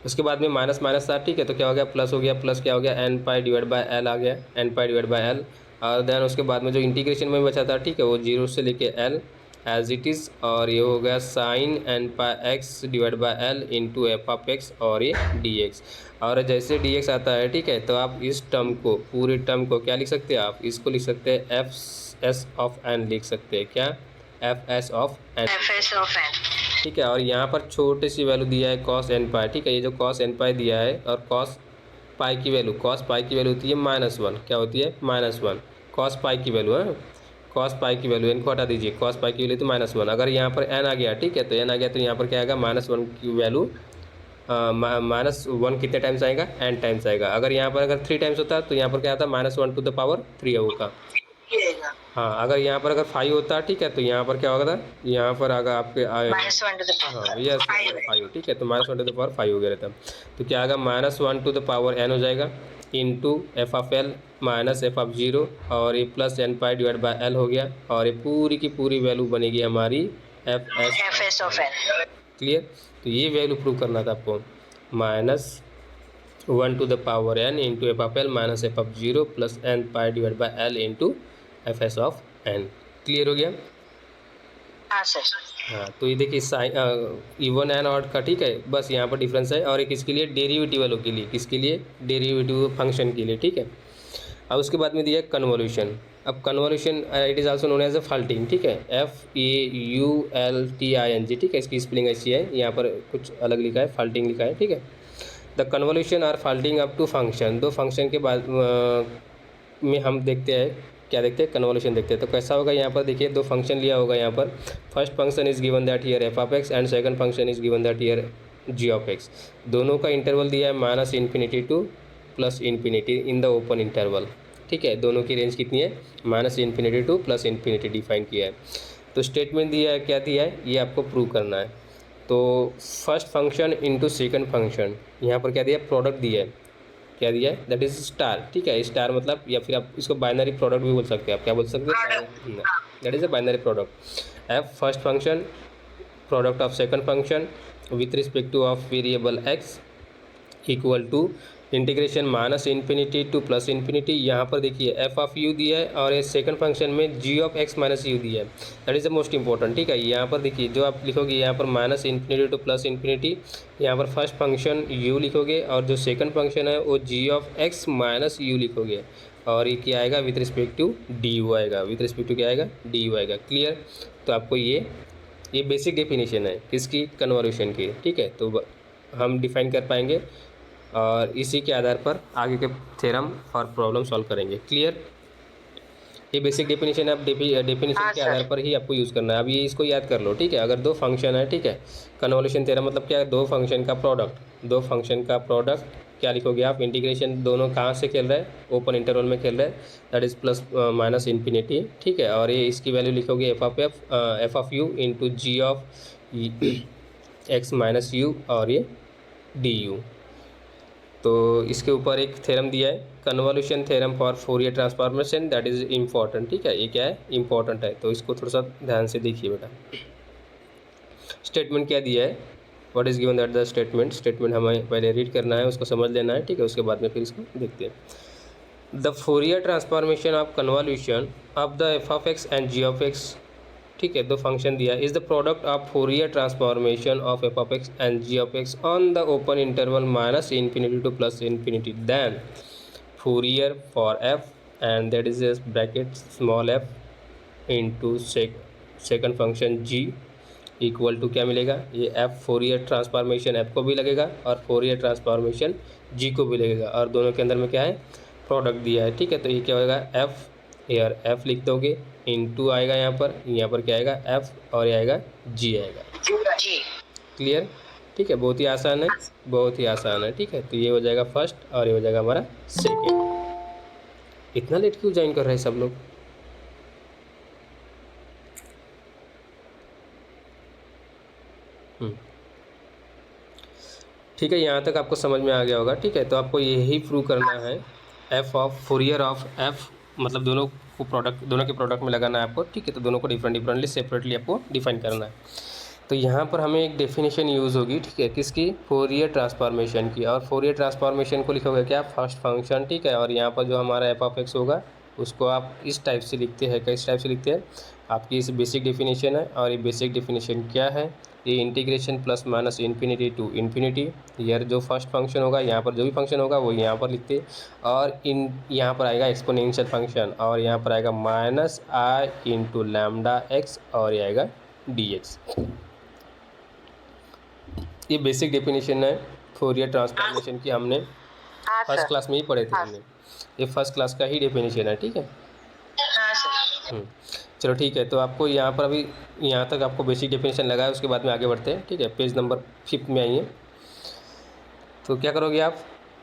उसके बाद में माइनस माइनस था, ठीक है, तो क्या हो गया, प्लस हो गया, प्लस क्या हो गया, N pi divide by L आ गया, N pi divide by L, और देन उसके बाद में जो इंटीग्रेशन में बचा था, ठीक है, वो 0 से लेके एल एज इट इज़, और ये हो गया sine N pi x divide by L into f of x, और ये डी एक्स। और जैसे डी एक्स आता है, ठीक है, तो आप इस टर्म को, पूरे टर्म को क्या लिख सकते हैं, आप इसको लिख सकते हैं एफ एस ऑफ एन लिख सकते हैं। क्या, एफ एस ऑफ एन। ठीक है, और यहाँ पर छोटी सी वैल्यू दिया है कॉस एन पाई। ठीक है, ये जो कॉस एन पाई दिया है, और कॉस पाई की वैल्यू होती है -1। क्या होती है, -1 कॉस पाई की वैल्यू है, कॉस पाई की वैल्यू, इनको हटा दीजिए, कॉस पाई की वैल्यू तो -1। अगर यहाँ पर एन आ गया, ठीक है, तो एन आ गया, तो यहाँ पर क्या आएगा, -1 की वैल्यू, -1 कितने टाइम्स आएगा, n टाइम्स आएगा। अगर यहाँ पर अगर 3 टाइम्स होता तो यहाँ पर क्या आता, -1 टू द पावर 3 होगा। हाँ, अगर यहाँ पर अगर 5 होता, ठीक है, तो यहाँ पर क्या होगा, यहाँ पर अगर आपके हाँ यस 5, ठीक है, तो -1 टू द पावर 5 हो गया रहता। तो क्या आएगा, -1 टू द पावर n हो जाएगा into f of l minus f of 0, और ये plus n pi divide by L हो गया, और ये पूरी की पूरी वैल्यू बनेगी हमारी f S of l. Clear. तो ये वैल्यू प्रूव करना था आपको, -1 to the power n into f of l minus f of 0 plus n pi divide by L into f S of n. Clear हो गया। हाँ सर। हाँ, तो ये देखिए साइन इवन एंड ऑड का, ठीक है, बस यहाँ पर डिफरेंस है, और एक किसके लिए, डेरिवेटिव वालों के लिए, किसके लिए, डेरिवेटिव फंक्शन के लिए। ठीक है, अब उसके बाद में दिया कन्वोल्यूशन। अब convolution it is also known as a faltung. ठीक है, FAULTING, ठीक है, इसकी स्पेलिंग ऐसी है, यहाँ पर कुछ अलग लिखा है, फाल्टिंग लिखा है। ठीक है, the convolution or faltung up to function, दो फंक्शन के बाद में हम देखते हैं, क्या देखते हैं, कन्वोल्यूशन देखते हैं। तो कैसा होगा, यहाँ पर देखिए दो फंक्शन लिया होगा, यहाँ पर first function is given that here F of x, and second function is given that here g of x. दोनों का इंटरवल दिया है -∞ to +∞ in the open interval. ठीक है, दोनों की रेंज कितनी है, -∞ टू +∞ डिफाइन किया है। तो स्टेटमेंट दिया है, क्या दिया है, ये आपको प्रूव करना है। तो first function into second function, यहाँ पर क्या दिया, प्रोडक्ट दिया है, क्या दिया है, दैट इज स्टार। ठीक है, स्टार मतलब, या फिर आप इसको बाइनरी प्रोडक्ट भी बोल सकते हैं। आप क्या बोल सकते हैं, that is a binary product. F first function product of second function with respect to of variable x equal to integration minus infinity to plus infinity. यहाँ पर देखिए एफ ऑफ यू दिया है और ये सेकंड फंक्शन में जी ऑफ एक्स माइनस यू दिया है, that is the most important. ठीक है, यहाँ पर देखिए जो आप लिखोगे यहाँ पर minus infinity to plus infinity, यहाँ पर फर्स्ट फंक्शन यू लिखोगे और जो सेकंड फंक्शन है वो g of x minus u लिखोगे और ये क्या आएगा with respect to d u आएगा, विथ रिस्पेक्ट टू क्या आएगा डी यू आएगा। क्लियर? तो आपको ये बेसिक डेफिनेशन है किसकी, कन्वॉल्यूशन की। ठीक है, तो हम डिफाइन कर पाएंगे और इसी के आधार पर आगे के थ्योरम और प्रॉब्लम सॉल्व करेंगे। क्लियर? ये बेसिक डेफिनेशन आप डेफिनेशन के आधार पर ही आपको यूज़ करना है। अब ये इसको याद कर लो। ठीक है, अगर दो फंक्शन है, ठीक है, कन्वॉल्यूशन थ्योरम मतलब क्या है, दो फंक्शन का प्रोडक्ट क्या लिखोगे आप, इंटीग्रेशन दोनों कहाँ से खेल रहा है, ओपन इंटरवल में खेल रहा है, that is plus minus infinity. ठीक है, और ये इसकी वैल्यू लिखोगे f of u into g of x minus u और ये डी यू। तो इसके ऊपर एक थ्योरम दिया है, convolution theorem for Fourier transformation, that is important. ठीक है, ये क्या है, इम्पॉर्टेंट है, तो इसको थोड़ा सा ध्यान से देखिए बेटा। स्टेटमेंट क्या दिया है, what is given that the statement हमें पहले रीड करना है, उसको समझ लेना है। ठीक है, उसके बाद में फिर इसको देखते हैं। The Fourier transformation of convolution of the f of x and g of x, ठीक है, दो फंक्शन दिया, is the product of Fourier transformation of F of x and g of x on the open interval minus infinity to plus infinity, then Fourier for f and that is bracket small f into second function g equal to क्या मिलेगा, ये एफ फोरियर ट्रांसफॉर्मेशन एफ को भी लगेगा और फोरियर ट्रांसफॉर्मेशन जी को भी लगेगा और दोनों के अंदर में क्या है, प्रोडक्ट दिया है। ठीक है, तो ये क्या होगा, एफ एयर एफ लिख दोगे, इनटू आएगा यहाँ पर क्या आएगा एफ और ये आएगा जी आएगा। जी। क्लियर? ठीक है, बहुत ही आसान है, बहुत ही आसान है। ठीक है, तो ये हो जाएगा फर्स्ट और ये हो जाएगा हमारा सेकेंड। इतना लेट क्यों ज्वाइन कर रहे हैं सब लोग? ठीक है, यहाँ तक आपको समझ में आ गया होगा। ठीक है, तो आपको यही प्रूव करना है, F of Fourier of F मतलब दोनों के प्रोडक्ट में लगाना है आपको। ठीक है, तो दोनों को डिफरेंटली सेपरेटली आपको डिफाइन करना है। तो यहाँ पर हमें एक डेफिनेशन यूज़ होगी, ठीक है, किसकी, फोरियर ट्रांसफॉर्मेशन की। और फोरियर ट्रांसफॉर्मेशन को लिखोगे क्या, फर्स्ट फंक्शन। ठीक है, और यहाँ पर जो हमारा एफ ऑफ एक्स होगा उसको आप इस टाइप से लिखते हैं, किस टाइप से लिखते हैं, आपकी इस बेसिक डेफिनेशन है। और ये बेसिक डेफिनेशन क्या है, ये integration plus minus infinity to infinity, यार जो फर्स्ट फंक्शन होगा यहाँ पर जो भी फंक्शन होगा वो यहाँ पर लिखते, और यहाँ पर आएगा एक्सपोनेंशियल फंक्शन और यहाँ पर आएगा माइनस आई इंटू लैम्डा एक्स और ये आएगा डी एक्स। ये बेसिक डेफिनेशन है फोरियर ट्रांसफॉर्मेशन की, हमने फर्स्ट क्लास में ही पढ़े थे हमने, ये फर्स्ट क्लास का ही डेफिनेशन है। ठीक है, चलो ठीक है, तो आपको यहाँ पर अभी यहाँ तक आपको बेसिक डेफिनेशन लगा है, उसके बाद में आगे बढ़ते हैं। ठीक है, पेज नंबर 5 में आइए। तो क्या करोगे आप,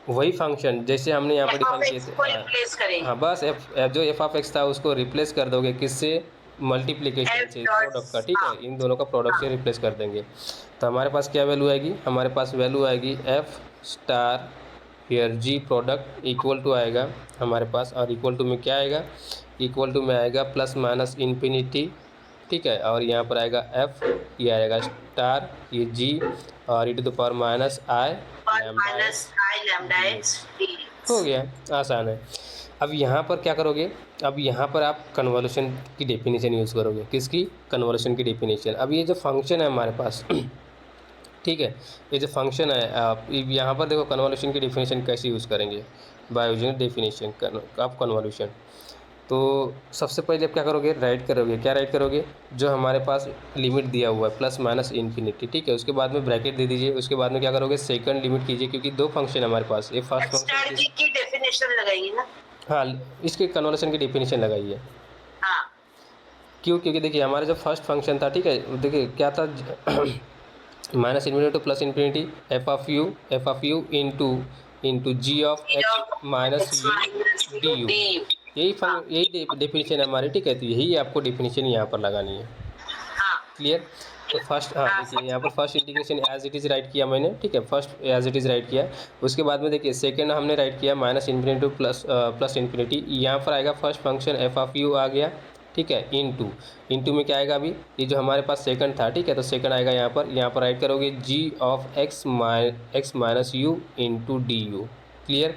वही फंक्शन जैसे हमने यहाँ पर डिफाइन किए थे, हाँ बस जो एफ ऑफ एक्स था उसको रिप्लेस कर दोगे, किससे, मल्टीप्लिकेशन से, प्रोडक्ट का। ठीक है, इन दोनों का प्रोडक्ट से रिप्लेस कर देंगे। तो हमारे पास क्या वैल्यू आएगी, हमारे पास वैल्यू आएगी f star here g product equal to आएगा हमारे पास, और इक्वल टू में क्या आएगा, इक्वल टू में आएगा प्लस माइनस इन्फिनिटी। ठीक है, और यहाँ पर आएगा एफ, ये आएगा स्टार, ये जी और E to the power minus I lambda X, हो गया, आसान है। अब यहाँ पर क्या करोगे, अब यहाँ पर आप कन्वॉल्यूशन की डेफिनेशन यूज़ करोगे, किसकी, कन्वॉल्यूशन की डेफिनेशन। अब ये जो फंक्शन है हमारे पास ठीक है, ये जो फंक्शन है, आप यहाँ पर देखो कन्वॉल्यूशन की डेफिनेशन कैसे यूज़ करेंगे, bye using definition of convolution. तो सबसे पहले आप क्या करोगे, क्या राइट करोगे, जो हमारे पास लिमिट दिया हुआ है प्लस माइनस इन्फिनिटी। ठीक है, उसके बाद में ब्रैकेट दे दीजिए, उसके बाद में क्या करोगे, सेकंड लिमिट कीजिए, क्योंकि दो फंक्शन हमारे पास, ये फर्स्ट फंक्शन की डेफिनेशन लगाइए ना, हाँ इसके कन्वॉल्यूशन की डेफिनेशन लगाइए। हाँ, क्यों, क्योंकि देखिए हमारा जो फर्स्ट फंक्शन था, ठीक है, देखिए क्या था minus infinity to plus infinity f of u into g of x minus u d u, यही डेफिनेशन है हमारी। ठीक है, तो यही आपको डेफिनेशन यहाँ पर लगानी है। क्लियर? तो फर्स्ट, हाँ देखिए यहाँ पर first integration as it is write किया मैंने। ठीक है, first as it is write किया, उसके बाद में देखिए सेकंड हमने राइट किया minus infinity to plus infinity. यहाँ पर आएगा first function F of U आ गया, ठीक है, इन टू में क्या आएगा, अभी ये जो हमारे पास सेकंड था, ठीक है, तो सेकंड आएगा यहाँ पर राइट करोगे g of x minus you into D you. Clear.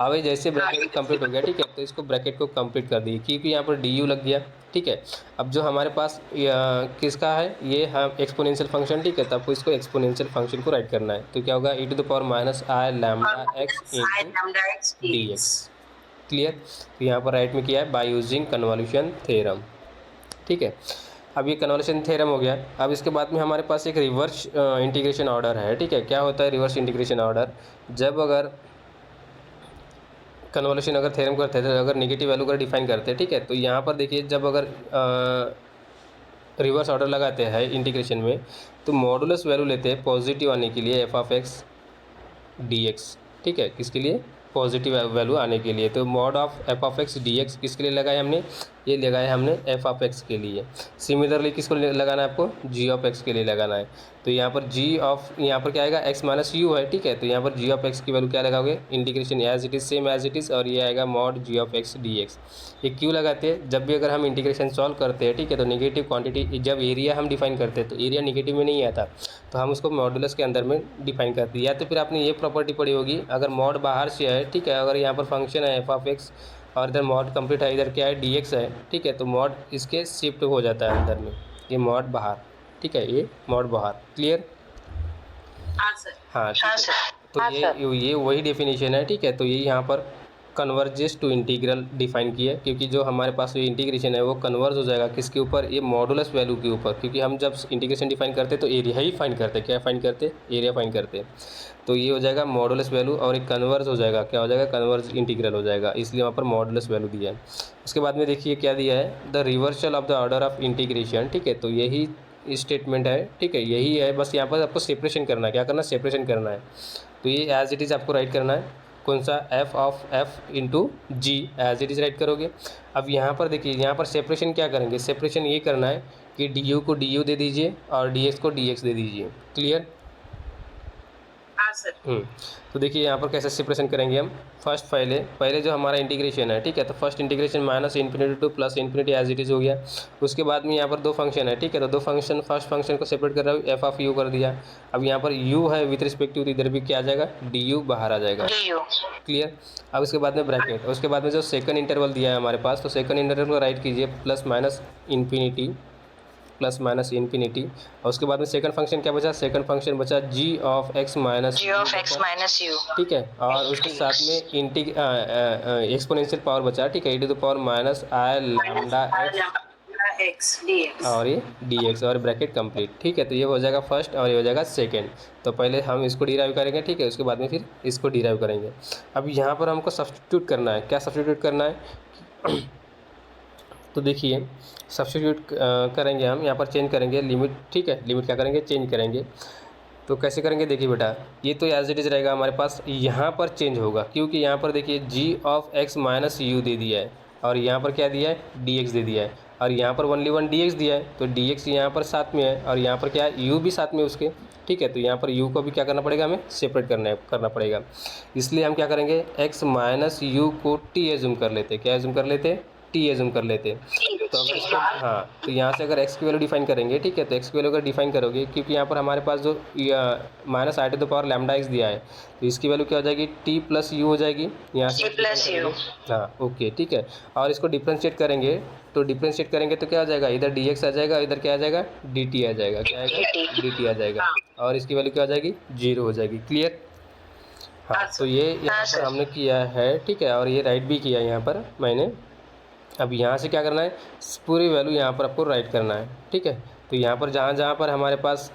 अब ये जैसे ब्रैकेट कंप्लीट हो गया, ठीक है, तो इसको ब्रैकेट को कंप्लीट कर दिए क्योंकि यहाँ पर डी यू लग गया। ठीक है, अब जो हमारे पास किसका है, ये हम एक्सपोनेंशियल फंक्शन, ठीक है, तो आपको इसको एक्सपोनेंशियल फंक्शन को राइट करना है, तो क्या होगा, e⁻⁻i lambda x into D x. Clear. तो यहाँ पर राइट में किया है बाय यूजिंग कन्वॉल्यूशन थ्योरम। ठीक है, अब ये कन्वॉल्यूशन थ्योरम हो गया। अब इसके बाद में हमारे पास एक रिवर्स इंटीग्रेशन ऑर्डर है। ठीक है, क्या होता है रिवर्स इंटीग्रेशन ऑर्डर, जब अगर कन्वॉल्यूशन अगर थ्योरम करते हैं, तो अगर नेगेटिव वैल्यू अगर डिफाइन करते हैं, ठीक है, तो यहाँ पर देखिए जब अगर रिवर्स ऑर्डर लगाते हैं इंटीग्रेशन में, तो मॉडुलस वैल्यू लेते हैं पॉजिटिव आने के लिए F of x d x. ठीक है, किसके लिए, पॉजिटिव वैल्यू आने के लिए, तो mod of F of x d x किसके लिए लगाया हमने, ये लगाया हमने एफ ऑफ एक्स के लिए। सिमिलरली किसको लगाना है, आपको जी ऑफ एक्स के लिए लगाना है, तो यहाँ पर जी ऑफ, यहाँ पर क्या आएगा एक्स माइनस यू है। ठीक है, तो यहाँ पर जी ऑफ एक्स की वैल्यू क्या लगाओगे, integration as it is same as it is, और ये आएगा mod g of x d x. ये क्यों लगाते हैं, जब भी अगर हम इंटीग्रेशन सॉल्व करते हैं, ठीक है, तो नेगेटिव क्वांटिटी जब एरिया हम डिफाइन करते हैं, तो एरिया नेगेटिव में नहीं आता, तो हम उसको मॉडुलस के अंदर में डिफाइन करते हैं। या तो फिर आपने ये प्रॉपर्टी पढ़ी होगी, अगर मॉड बाहर से है, ठीक है, अगर यहाँ पर फंक्शन है एफ ऑफ एक्स और इधर मॉड कंप्लीट है, इधर क्या है डी एक्स है, ठीक है, तो मॉड इसके शिफ्ट हो जाता है अंदर में, ये मॉड बाहर, ठीक है, ये मॉड बाहर। क्लियर। हाँ सर। हाँ ठीक है, तो ये वही डेफिनेशन है। ठीक है, तो ये यहाँ पर कन्वर्जेस टू इंटीग्रल डिफाइन किया, क्योंकि जो हमारे पास ये इंटीग्रेशन है वो कन्वर्ज हो जाएगा किसके ऊपर, ये मॉडुलस वैल्यू के ऊपर, क्योंकि हम जब इंटीग्रेशन डिफाइन करते हैं तो एरिया ही फाइन करते हैं, क्या फाइन करते हैं, एरिया फाइन करते हैं, तो ये हो जाएगा मॉडुलस वैल्यू, और एक कन्वर्ज हो जाएगा, क्या हो जाएगा, कन्वर्ज इंटीग्रल हो जाएगा, इसलिए वहाँ पर मॉडुलस वैल्यू दिया है। उसके बाद में देखिए क्या दिया है, the reversal of the order of integration. ठीक है, तो यही स्टेटमेंट है, ठीक है, यही है, बस यहाँ पर आपको सेपरेशन करना है, क्या करना है, सेपरेशन करना है, तो ये एज इट इज़ आपको राइट करना है, कौन सा, f of f into g as it is write करोगे। अब यहाँ पर देखिए, यहाँ पर सेपरेशन क्या करेंगे, सेपरेशन ये करना है कि डी यू को डी यू दे दीजिए और डी एक्स को डी एक्स दे दीजिए। क्लियर। हाँ सर। तो देखिए यहाँ पर कैसे सेपरेशन करेंगे हम, फर्स्ट पहले जो हमारा इंटीग्रेशन है, ठीक है, तो first integration minus infinity to plus infinity as it is हो गया। उसके बाद में यहाँ पर दो फंक्शन है, ठीक है, तो दो फंक्शन, फर्स्ट फंक्शन को सेपरेट कर रहा हूँ, एफ ऑफ यू कर दिया। अब यहाँ पर यू है विथ रिस्पेक्ट टू, इधर भी क्या आ जाएगा, डी यू बाहर आ जाएगा। क्लियर। अब उसके बाद में ब्रैकेट, उसके बाद में जो सेकंड इंटरवल दिया है हमारे पास, तो सेकंड इंटरवल को राइट कीजिए प्लस माइनस इन्फिनिटी, और उसके बाद में सेकंड फंक्शन क्या बचा, सेकंड फंक्शन बचा जी ऑफ एक्स माइनस यू। ठीक है, और उसके साथ में एक्सपोनेंशियल पावर बचा, ठीक है, e⁻⁻i lambda x d x, और ये डी एक्स, और ब्रैकेट कंप्लीट। ठीक है, तो ये हो जाएगा फर्स्ट और ये हो जाएगा सेकंड। तो पहले हम इसको डिराइव करेंगे, ठीक है, उसके बाद में फिर इसको डिराइव करेंगे। अब यहाँ पर हमको सब्स्टिट्यूट करना है, क्या सब्स्टिट्यूट करना है, तो देखिए सब्स्टिट्यूट करेंगे हम, यहाँ पर चेंज करेंगे लिमिट। ठीक है, लिमिट क्या करेंगे, चेंज करेंगे। तो कैसे करेंगे, देखिए बेटा, ये तो एज इट इज़ रहेगा हमारे पास, यहाँ पर चेंज होगा क्योंकि यहाँ पर देखिए G of x minus U दे दिया है, और यहाँ पर क्या दिया है, डी एक्स दे दिया है, और यहाँ पर ओनली वन डी एक्स दिया है, तो डी एक्स यहाँ पर साथ में है, और यहाँ पर क्या है, यू भी साथ में उसके। ठीक है, तो यहाँ पर u को भी क्या करना पड़ेगा, हमें सेपरेट करना पड़ेगा। इसलिए हम क्या करेंगे, x माइनस यू को t एज्यूम कर लेते, क्या एज्यूम कर लेते, t एज्यूम कर लेते। तो अगर इसको, हाँ, तो यहाँ से अगर x की वैल्यू डिफाइन करेंगे, ठीक है, तो x की वैल्यू अगर डिफाइन करोगे, क्योंकि यहाँ पर हमारे पास जो minus i to the power lambda x दिया है, तो इसकी वैल्यू क्या हो जाएगी, t प्लस यू हो जाएगी, यहाँ से हाँ ओके। ठीक है, और इसको डिफ्रेंशिएट करेंगे, तो डिफ्रेंशिएट करेंगे तो क्या हो जाएगा, इधर dx आ जाएगा, इधर क्या आ जाएगा, dt आ जाएगा, क्या आएगा, dt आ जाएगा, और इसकी वैल्यू क्या हो जाएगी, 0 हो जाएगी। क्लियर। हाँ, तो ये यहाँ पर हमने किया है, ठीक है, और ये राइट भी किया यहाँ पर मैंने। अब यहाँ से क्या करना है, पूरी वैल्यू यहाँ पर आपको राइट करना है। ठीक है, तो यहाँ पर जहाँ पर हमारे पास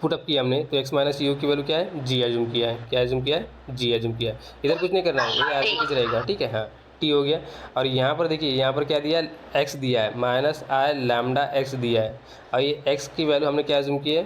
पुटअप किया हमने, तो x माइनस यू की वैल्यू क्या है, g एज्यूम किया है, क्या एज्यूम किया है, g एज्यूम किया है, इधर कुछ नहीं करना है, ये एज इट इज रहेगा। ठीक है, हाँ t हो गया, और यहाँ पर देखिए, यहाँ पर क्या दिया है, x दिया है, माइनस आई लैम्डा x दिया है, और ये x की वैल्यू हमने क्या एज्यूम की है,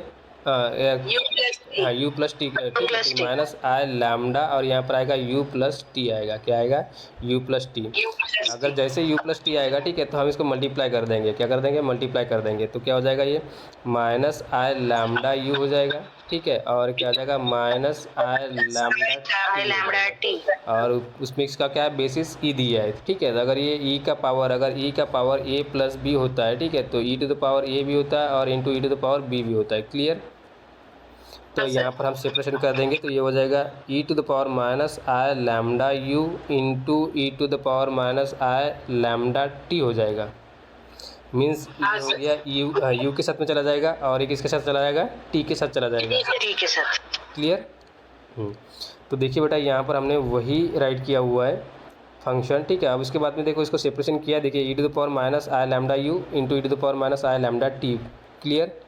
t. हाँ यू प्लस टी, ठीक है, प्लस तो टी माइनस आई लैम्डा और यहाँ पर आएगा यू प्लस टी आएगा, क्या आएगा, you plus T. You plus अगर जैसे यू प्लस टी आएगा, ठीक है, तो हम इसको मल्टीप्लाई कर देंगे, क्या कर देंगे, मल्टीप्लाई कर देंगे, तो क्या हो जाएगा, ये माइनस आई लैम्डा यू हो जाएगा, ठीक है, और क्या हो जाएगा, माइनस आई लैम्डा आई लैम्डा टी। और उसमें इसका क्या है, बेसिस ई दिया है, ठीक है, तो अगर ये ई का पावर, अगर ई का पावर ए प्लस बी होता है, ठीक है, तो e to the power a भी होता है और into E to the power b भी होता है, क्लियर। तो हाँ, सर। यहाँ पर हम सेपरेशन कर देंगे, तो ये हो जाएगा ई to the power minus I lambda you into E to the power minus I lambda T हो जाएगा। मीन्स हाँ, ये हो सर। गया यू के साथ में चला जाएगा और एक इसके साथ चला जाएगा, टी के साथ चला जाएगा, टी के साथ। क्लियर। तो देखिए बेटा यहाँ पर हमने वही राइट किया हुआ है फंक्शन, ठीक है। अब उसके बाद में देखो इसको सेपरेशन किया, देखिए E to the power minus I lambda you into E to the power minus I lambda T, clear.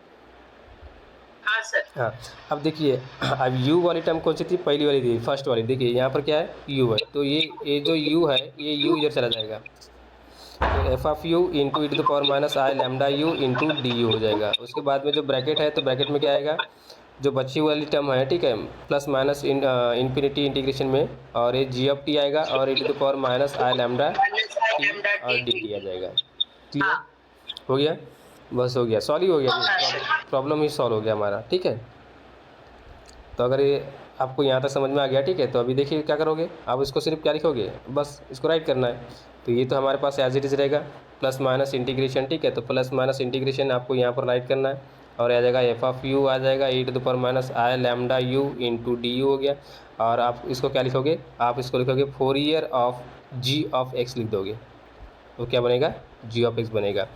हाँ सर। हाँ, अब देखिए अब u वाली टर्म कौन सी थी, पहली वाली थी, फर्स्ट वाली। देखिए यहाँ पर क्या है, u है, तो ये जो u है, ये u इधर चला जाएगा, तो f of u into E to the power minus I lambda you into D you हो जाएगा। उसके बाद में जो ब्रैकेट है, तो ब्रैकेट में क्या आएगा, जो बची हुई वाली टर्म है, ठीक है, प्लस माइनस इन्फिनिटी इंटीग्रेशन में, और ये जी ऑफ टी आएगा और E to the power minus I lambda minus I T lambda और डी टी। आ जाएगा, क्लियर हाँ। हो गया, बस हो गया, सॉल्व ही हो गया, प्रॉब्लम ही सॉल्व हो गया हमारा, ठीक है। तो अगर ये आपको यहाँ तक समझ में आ गया, ठीक है, तो अभी देखिए क्या करोगे, आप इसको सिर्फ क्या लिखोगे, बस इसको राइट करना है। तो ये तो हमारे पास एज इट इज़ रहेगा, प्लस माइनस इंटीग्रेशन, ठीक है, तो प्लस माइनस इंटीग्रेशन आपको यहाँ पर राइट करना है, और आ जाएगा एफ ऑफ यू आ जाएगा ई to the power minus I lambda you into D you हो गया। और आप इसको क्या लिखोगे, आप इसको लिखोगे Fourier of g of x लिख दोगे, तो क्या बनेगा, जी ऑफ एक्स बनेगा।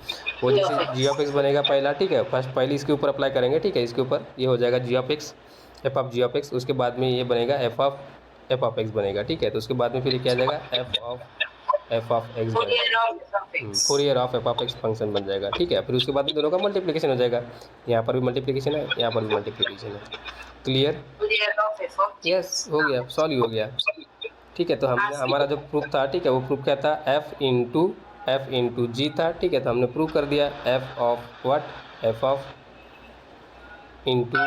वो जैसे जी ऑफ एक्स बनेगा पहला, ठीक है, फर्स्ट पहले इसके ऊपर अप्लाई करेंगे, ठीक है, इसके ऊपर ये हो जाएगा g of x, f of g of x. उसके बाद में ये बनेगा एफ ऑफ एक्स बनेगा, ठीक है, तो उसके बाद में फिर क्या आ जाएगा, एफ ऑफ एक्स बनेगा, Fourier of F of x function बन जाएगा, ठीक है। फिर उसके बाद में दोनों का मल्टीप्लिकेशन हो जाएगा, यहाँ पर भी मल्टीप्लिकेशन है, यहाँ पर भी मल्टीप्लिकेशन है, क्लियर, यस हो गया, सॉल्व हो गया, ठीक है। तो हमने हमारा जो प्रूफ था, ठीक है, वो प्रूफ क्या था, एफ इंटू जी था, ठीक है, तो हमने प्रूव कर दिया f of what, F of into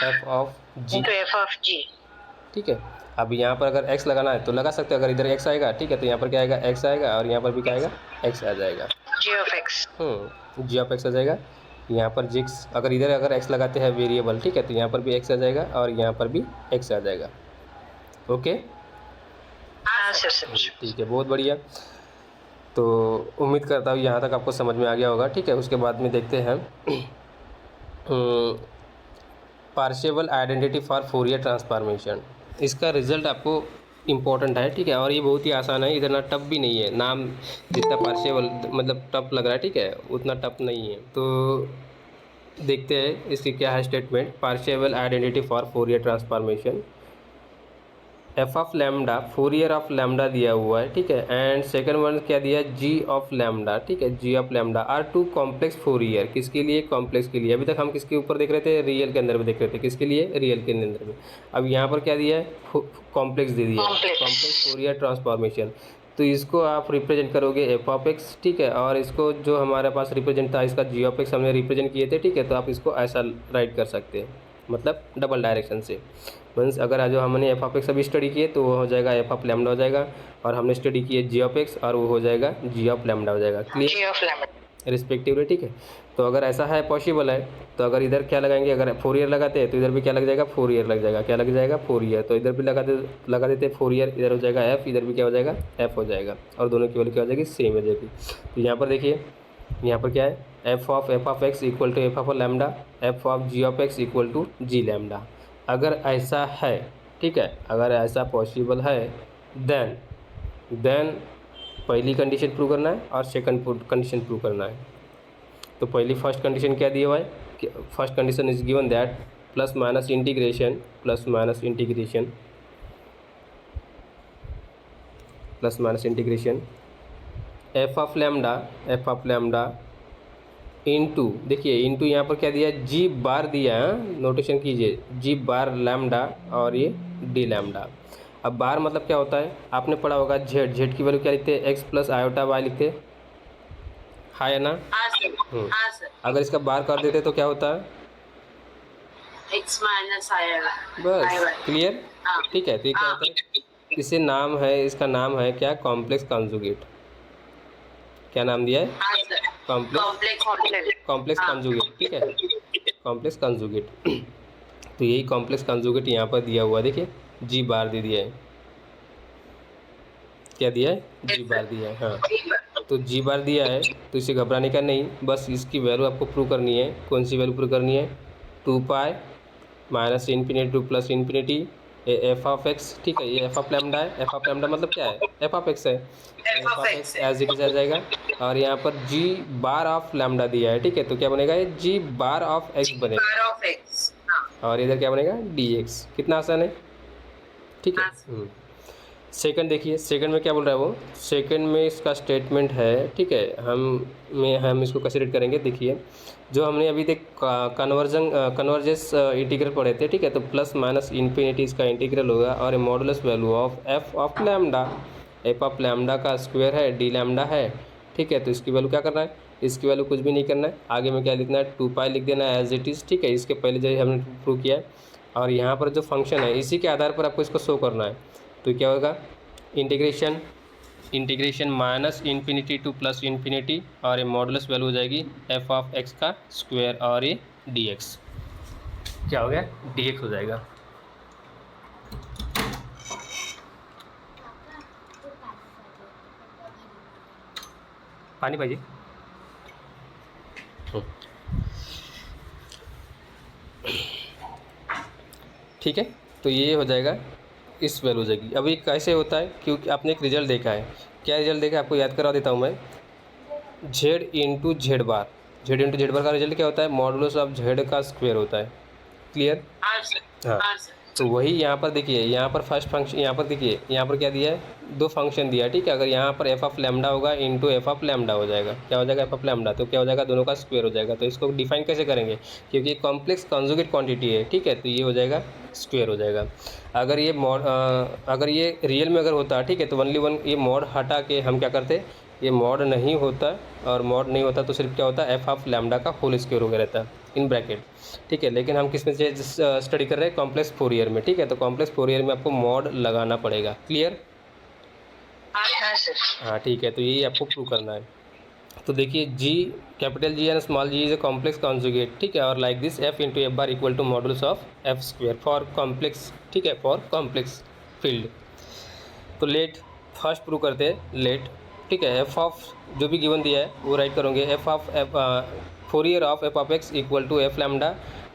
f of g, ठीक है। अब यहाँ पर अगर x लगाना है तो लगा सकते हो, अगर इधर x आएगा, ठीक है, तो यहाँ पर क्या आएगा, x आएगा, और यहाँ पर भी क्या आएगा, x आ जाएगा, g of x. G of x आ जाएगा। यहाँ पर जिक्स अगर इधर अगर x लगाते हैं वेरिएबल, ठीक है, तो यहाँ पर भी x आ जाएगा और यहाँ पर भी x आ जाएगा, ओके, हाँ सर। ठीक है, बहुत बढ़िया। तो उम्मीद करता हूँ यहाँ तक आपको समझ में आ गया होगा, ठीक है। उसके बाद में देखते हैं partial identity for Fourier transformation. इसका रिजल्ट आपको इम्पोर्टेंट है, ठीक है, और ये बहुत ही आसान है, इतना टफ भी नहीं है, नाम जितना पार्शियल मतलब टफ लग रहा है, ठीक है, उतना टफ नहीं है। तो देखते हैं इसकी क्या है statement, partial identity for Fourier transformation. F of lambda, Fourier of lambda दिया हुआ है, ठीक है, एंड सेकंड वन क्या दिया, जी ऑफ लैम्डा, ठीक है, g of lambda R to complex Fourier, किसके लिए, कॉम्प्लेक्स के लिए। अभी तक हम किसके ऊपर देख रहे थे, रियल के अंदर में देख रहे थे, किसके लिए, रियल के अंदर में। अब यहाँ पर क्या दिया है, कॉम्प्लेक्स दे दिया है, कॉम्प्लेक्स फोरियर ट्रांसफॉर्मेशन। तो इसको आप रिप्रेजेंट करोगे एफ ऑफ एक्स, ठीक है, और इसको जो हमारे पास रिप्रेजेंट था इसका जी ऑफ एक्स हमने रिप्रेजेंट किए थे, ठीक है, तो आप इसको ऐसा राइट कर सकते हैं, मतलब डबल डायरेक्शन से। मीन्स अगर जो हमने एफ ऑफ एक्स अभी स्टडी किए तो वो हो जाएगा एफ ऑफ लैम्डा हो जाएगा, और हमने स्टडी किए जी ऑफ एक्स और वो हो जाएगा जी ऑफ लैम्डा हो जाएगा, क्लियर, रिस्पेक्टिवली, ठीक है। तो अगर ऐसा है पॉसिबल है, तो अगर इधर क्या लगाएंगे, अगर फोरियर लगाते हैं तो इधर भी क्या लग जाएगा, फोरियर लग जाएगा, क्या लग जाएगा, फोरियर। तो इधर भी लगा देते फोरियर, इधर हो जाएगा एफ, इधर भी क्या हो जाएगा, एफ हो जाएगा, और दोनों की वैल्यू क्या हो जाएगी, सेम हो जाएगी। तो यहाँ पर देखिए, यहाँ पर क्या है, F of x equal to f of lambda, f of g of x equal to g lambda. अगर ऐसा है, ठीक है, अगर ऐसा पॉसिबल है, देन पहली कंडीशन प्रूव करना है और सेकंड कंडीशन प्रूव करना है। तो पहली फर्स्ट कंडीशन क्या दिया हुआ है, first condition is given that plus minus integration F of lambda into, देखिए इंटू यहाँ पर क्या दिया, जी बार दिया है, नोटेशन कीजिए, जी बार लैम्डा और ये डी लैम्डा। अब बार मतलब क्या होता है, आपने पढ़ा होगा, जेड की वैल्यू क्या लिखते हैं, एक्स प्लस आयोटा वाई लिखते हैं, है ना। हाँ सर। अगर इसका बार कर देते तो क्या होता है, एक्स माइनस आई बस क्लियर। हाँ ठीक है, तो ये क्या हाँ होता है, इसे नाम है, इसका नाम है क्या, कॉम्प्लेक्स कॉन्जुगेट। क्या नाम दिया है, हाँ sir complex complex complex. Complex हाँ कॉन्जुगेट। ठीक है, कॉम्प्लेक्स कॉन्जुगेट। तो यही कॉम्प्लेक्स कॉन्जुगेट यहाँ पर दिया हुआ, देखिए जी बार दे दिया है। क्या दिया है, जी बार दिया है। हाँ, तो जी बार दिया है, तो इसे घबराने का नहीं, बस इसकी वैल्यू आपको प्रूव करनी है। कौन सी वैल्यू प्रूव करनी है, 2 pi minus infinity to plus infinity ये एफ ऑफ एक्स। ठीक है, ये एफ ऑफ लैम्डा है। एफ ऑफ लैम्डा मतलब क्या है, एफ ऑफ एक्स है। F F of of x x है एज इट इज आ जाएगा। और यहाँ पर जी बार ऑफ लैम्डा दिया है। ठीक है, तो क्या बनेगा, ये जी बार ऑफ एक्स बनेगा। बार ऑफ एक्स। हाँ और इधर क्या बनेगा, डी एक्स। कितना आसान है। ठीक है। हाँ सर। सेकंड देखिए, सेकंड में क्या बोल रहा है वो, सेकंड में इसका स्टेटमेंट है। ठीक है, हम इसको कंसिडर करेंगे। देखिए, जो हमने अभी तक कन्वर्जेंस इंटीग्रल पढ़े थे। ठीक है, तो प्लस माइनस इन्फिनिटी इसका इंटीग्रल होगा, और modulus value of F of lambda, f of lambda का स्क्वायर है, डी लैम्डा है। ठीक है, तो इसकी वैल्यू क्या करना है, इसकी वैल्यू कुछ भी नहीं करना है। आगे में क्या लिखना है, 2 पाई लिख देना है एज इट इज़। ठीक है, इसके पहले जो हमने प्रूव किया है, और यहाँ पर जो फंक्शन है इसी के आधार पर आपको इसको शो करना है। तो क्या होगा, integration minus infinity to plus infinity, और ये मॉडुलस वैल्यू हो जाएगी एफ ऑफ एक्स का स्क्वायर, और ये डी एक्स। क्या हो गया, डी एक्स हो जाएगा। पानी पाइए। ठीक है, तो ये हो जाएगा, इस वैल्यू हो जाएगी। अभी कैसे होता है, क्योंकि आपने एक रिजल्ट देखा है। क्या रिजल्ट देखा है, आपको याद करा देता हूँ मैं। जेड इंटू जेड बार, जेड इंटू जेड बार का रिजल्ट क्या होता है, मॉडुलस ऑफ जेड का स्क्वायर होता है। क्लियर। हाँ सर। हाँ, हाँ सर। तो वही यहाँ पर देखिए, यहाँ पर फर्स्ट फंक्शन, यहाँ पर देखिए, यहाँ पर क्या दिया है, दो फंक्शन दिया है। ठीक है, अगर यहाँ पर एफ ऑफ लैम्डा होगा इंटू एफ ऑफ लैम्डा हो जाएगा। क्या हो जाएगा, एफ ऑफ लैम्डा, तो क्या हो जाएगा, दोनों का स्क्वायर हो जाएगा। तो इसको डिफाइन कैसे करेंगे, क्योंकि कॉम्प्लेक्स कॉन्जुगेट क्वांटिटी है। ठीक है, तो ये हो जाएगा स्क्वायर हो जाएगा। अगर ये रियल में अगर होता, ठीक है, तो ओनली वन ये मॉड हटा के हम क्या करते, ये मॉड नहीं होता, और मॉड नहीं होता तो सिर्फ क्या होता है, एफ ऑफ लैम्डा का होल स्क्वायर हो गया रहता इन ब्रैकेट। ठीक है, लेकिन हम किस में से स्टडी कर रहे हैं, कॉम्प्लेक्स फोरियर में। ठीक है, तो कॉम्प्लेक्स फोरियर में आपको मॉड लगाना पड़ेगा। क्लियर। हाँ सर। हाँ, ठीक है, तो यही आपको प्रूव करना है। तो देखिए, g capital G and small g is a complex conjugate. ठीक है, और like this f into f bar equal to modulus of f square for complex. ठीक है, फॉर कॉम्प्लेक्स फील्ड। तो लेट फर्स्ट प्रूव करते हैं, लेट। ठीक है, एफ ऑफ जो भी गिवन दिया है वो राइट करोगे, f of f Fourier of F of x equal to f lambda,